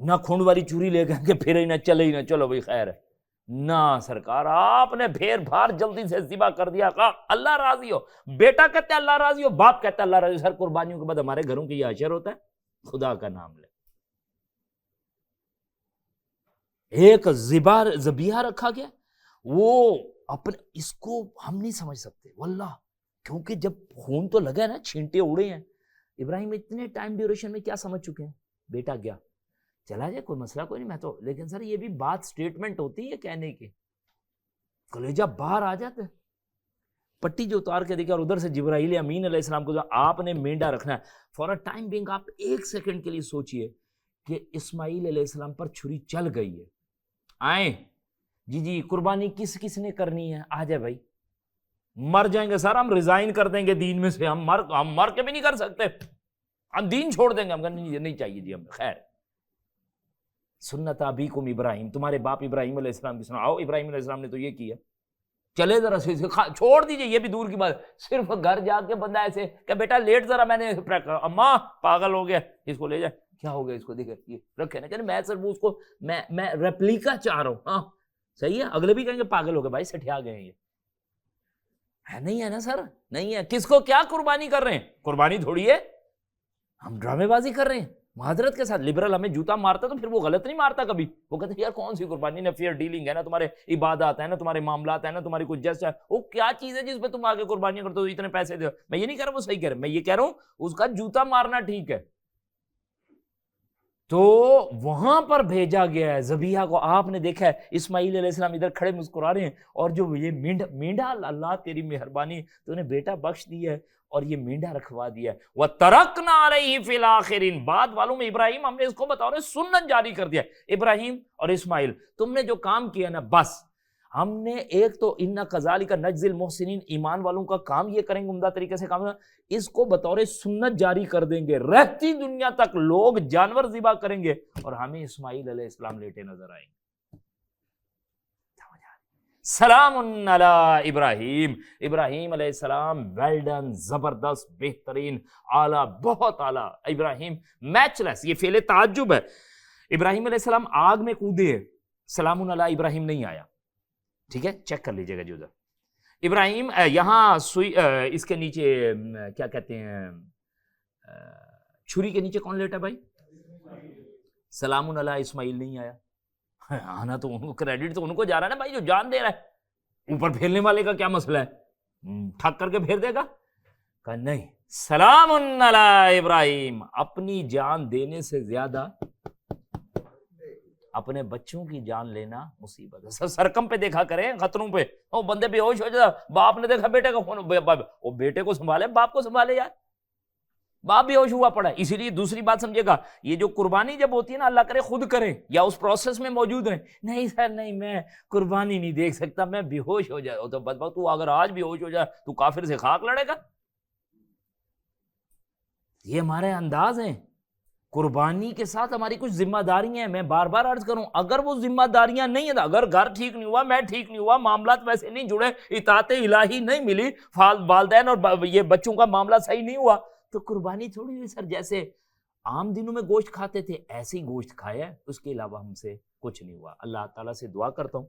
نہ کھونڈ والی چوری لے کے پھر ہی نہ چلے ہی نہ چلو بھائی خیر ہے، نہ سرکار آپ نے پھیر بھار جلدی سے ذبح کر دیا، کہا اللہ راضی ہو، بیٹا کہتا ہے اللہ راضی ہو، باپ کہتا ہے اللہ راضی ہو، سر قربانیوں کے بعد ہمارے گھروں کے یہ اشر ہوتا ہے، خدا کا نام لے، ایک ذبیحہ رکھا گیا، وہ اپنے اس کو ہم نہیں سمجھ سکتے واللہ، کیونکہ جب خون تو لگا ہے نا، چھینٹے اڑے ہیں، ابراہیم اتنے ٹائم ڈیوریشن میں کیا سمجھ چکے ہیں، بیٹا گیا چلا جائے کوئی مسئلہ کوئی نہیں، میں تو، لیکن سر یہ بھی بات سٹیٹمنٹ ہوتی ہے کہنے کی، کلیجہ باہر آ جاتا ہے، پٹی جو اتار کے دیکھا، اور ادھر سے جبرائیل امین علیہ السلام کو آپ نے مینڈا رکھنا ہے، فور اے ٹائم بینگ آپ ایک سیکنڈ کے لیے سوچئے کہ اسماعیل علیہ السلام پر چھری چل گئی ہے، آئیں جی قربانی کس کس نے کرنی ہے، آ جائے بھائی، مر جائیں گے سر ہم ریزائن کر دیں گے دین میں سے، ہم مر کے بھی نہیں کر سکتے، ہم دین چھوڑ دیں گے، ہم نہیں چاہیے جی ہمیں، خیر سنت ابیکم ابراہیم، تمہارے باپ ابراہیم علیہ السلام کی سنو، آؤ ابراہیم علیہ السلام نے تو یہ کیا، چلے ذرا سے چھوڑ دیجئے، یہ بھی دور کی بات ہے، صرف گھر جا کے بندہ ایسے کہ بیٹا لیٹ ذرا، میں نے اماں پاگل ہو گیا، اس کو لے جائے، کیا ہو گیا اس کو، دیکھے یہ رکھے نا، کہ میں صرف اس کو میں ریپلیکا چاہ رہا ہوں، ہاں صحیح ہے، اگلے بھی کہیں گے پاگل ہو گئے بھائی، سٹھیا گئے ہیں یہ ہے، نہیں ہے نا سر، نہیں ہے، کس کو کیا قربانی کر رہے ہیں، قربانی تھوڑی ہے، ہم ڈرامے بازی کر رہے ہیں معذرت کے ساتھ۔ لبرل ہمیں جوتا مارتا تو پھر وہ غلط نہیں مارتا کبھی، وہ کہتے ہیں یار کون سی قربانی، نہ فیئر ڈیلنگ ہے، نا تمہارے عبادات ہے، نا تمہارے معاملات ہیں، نا تمہاری کچھ جسٹ ہے، وہ کیا چیز ہے جس پہ تم آگے قربانیاں کرتے ہو، اتنے پیسے دو، میں یہ نہیں کہہ رہا وہ صحیح کہہ رہا، میں یہ کہہ رہا ہوں اس کا جوتا مارنا ٹھیک ہے، تو وہاں پر بھیجا گیا ہے ذبیحہ کو۔ آپ نے دیکھا ہے اسماعیل علیہ السلام ادھر کھڑے مسکرا رہے ہیں، اور جو یہ مینڈا اللہ تیری مہربانی تو نے بیٹا بخش دیا ہے اور یہ مینڈا رکھوا دیا ہے، وَتَرَكْنَا عَلَيْهِ فِي الْآخِرِينَ، بعد والوں میں ابراہیم ہم نے اس کو بتاؤ سنت جاری کر دیا، ابراہیم اور اسماعیل تم نے جو کام کیا نا، بس ہم نے ایک تو اِنَّا كَذَلِكَ نَجْزِي الْمُحْسِنِينَ، ایمان والوں کا کام یہ کریں گے، عمدہ طریقے سے کام، اس کو بطور سنت جاری کر دیں گے، رہتی دنیا تک لوگ جانور ذبح کریں گے اور ہمیں اسماعیل علیہ السلام لیٹے نظر آئیں گے۔ سلام علی ابراہیم، ابراہیم علیہ السلام ویل ڈن، زبردست، بہترین، اعلیٰ، بہت اعلیٰ، ابراہیم میچ لیس، یہ فعل تعجب ہے۔ ابراہیم علیہ السلام آگ میں کودے، سلام علی ابراہیم نہیں آیا، ٹھیک ہے، چیک کر لیجئے گا جی ادھر۔ ابراہیم یہاں سوئی اس کے نیچے کیا کہتے ہیں، چھری کے نیچے کون لیٹا بھائی؟ سلام علی اسماعیل نہیں آیا، آنا تو ان کو، کریڈٹ تو ان کو جا رہا ہے نا بھائی جو جان دے رہا ہے، اوپر پھیرنے والے کا کیا مسئلہ ہے، ٹھک کر کے پھیر دے گا، کہا نہیں، سلام علی ابراہیم، اپنی جان دینے سے زیادہ اپنے بچوں کی جان لینا مصیبت ہے۔ سرکم پہ دیکھا کریں، خطروں پہ، وہ بندے بے ہوش ہو جاتا، باپ نے دیکھا بیٹے کا فون، وہ بیٹے کو سنبھالے، باپ کو سنبھالے یار، باپ بھی ہوش ہوا پڑا ہے۔ اسی لیے دوسری بات سمجھے گا، یہ جو قربانی جب ہوتی ہے نا، اللہ کرے خود کریں یا اس پروسیس میں موجود رہیں، نہیں سر نہیں میں قربانی نہیں دیکھ سکتا، میں بے ہوش ہو جائے، تو بدبخت تو اگر آج بھی ہوش ہو جائے تو کافر سے خاک لڑے گا۔ یہ ہمارے انداز ہیں، قربانی کے ساتھ ہماری کچھ ذمہ داریاں ہیں، میں بار بار عرض کروں، اگر وہ ذمہ داریاں نہیں ہیں، اگر گھر ٹھیک نہیں ہوا، میں ٹھیک نہیں ہوا، معاملات ویسے نہیں جڑے، اطاعت الہی نہیں ملی، والدین اور یہ بچوں کا معاملہ صحیح نہیں ہوا، تو قربانی تھوڑی ہوئی سر، جیسے عام دنوں میں گوشت کھاتے تھے ایسے ہی گوشت کھایا ہے، اس کے علاوہ ہم سے کچھ نہیں ہوا۔ اللہ تعالیٰ سے دعا کرتا ہوں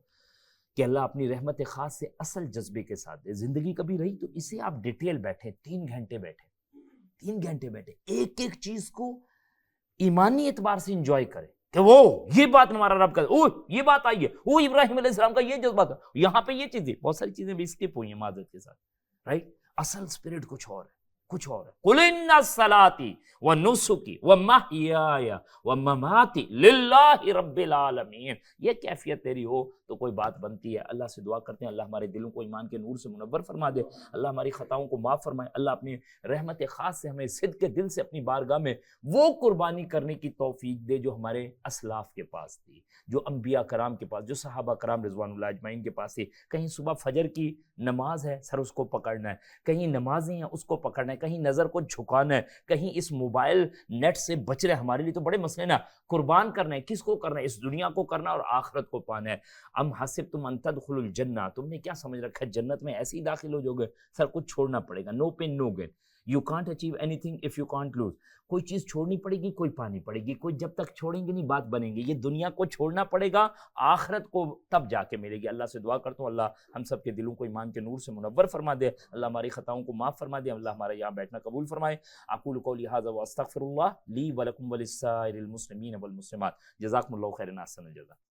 کہ اللہ اپنی رحمت خاص سے اصل جذبے کے ساتھ دے، زندگی کبھی رہی تو اسے آپ ڈیٹیل بیٹھے، 3 گھنٹے بیٹھے ایک ایک چیز کو ایمانی اعتبار سے انجوائے کرے، کہ وہ یہ بات ہمارا رب کرے، او یہ بات آئی ہے، وہ ابراہیم علیہ السلام کا یہ جذبہ تھا، یہاں پہ یہ چیزیں، بہت ساری چیزیں بھی اسکپ ہوئی ہیں معذرت کے ساتھ، رائٹ، اصل اسپرٹ کچھ اور ہے، کچھ اور ہے۔ قُلْ إِنَّ صَلَاتِي وَنُسُكِي وَمَحْيَايَ وَمَمَاتِي لِلَّهِ رَبِّ الْعَالَمِينَ، یہ کیفیت تیری ہو تو کوئی بات بنتی ہے۔ اللہ سے دعا کرتے ہیں اللہ ہمارے دلوں کو ایمان کے نور سے منور فرما دے، اللہ ہماری خطاؤں کو معاف فرمائے، اللہ اپنی رحمت خاص سے ہمیں صدق کے دل سے اپنی بارگاہ میں وہ قربانی کرنے کی توفیق دے جو ہمارے اسلاف کے پاس تھی، جو انبیاء کرام کے پاس، جو صحابہ کرام رضوان اللہ اجمعین کے پاس تھی۔ کہیں صبح فجر کی نماز ہے سر اس کو پکڑنا ہے، کہیں نمازیں ہیں اس کو پکڑنا ہے، کہیں نظر کو جھکانا ہے، کہیں اس موبائل نیٹ سے بچ رہے، ہمارے لیے تو بڑے مسئلے نا، قربان کرنا ہے، کس کو کرنا ہے، اس دنیا کو کرنا اور آخرت کو پانا ہے۔ ام حسبتم ان تدخلوا الجنہ، تم نے کیا سمجھ رکھا ہے جنت میں ایسے ہی داخل ہو جاؤ گے، سر کچھ چھوڑنا پڑے گا، نو pain know gain, you can't achieve any thing if you can't loose, کوئی چیز چھوڑنی پڑے گی، کوئی پانی پڑے گی، کوئی جب تک چھوڑیں گے نہیں بات بنے گی، یہ دنیا کو چھوڑنا پڑے گا، آخرت کو تب جا کے ملے گی۔ اللہ سے دعا کرتا ہوں اللہ ہم سب کے دلوں کو ایمان کے نور سے منور فرما دے، اللہ ہماری خطاؤں کو معاف فرما دے، اللہ ہمارا یہاں بیٹھنا قبول فرمائے۔ اقول قولی ھذا واستغفر اللہ لی ولکم ولسائر المسلمین والمسلمات، جزاکم اللہ خیرا، احسن الجزاء۔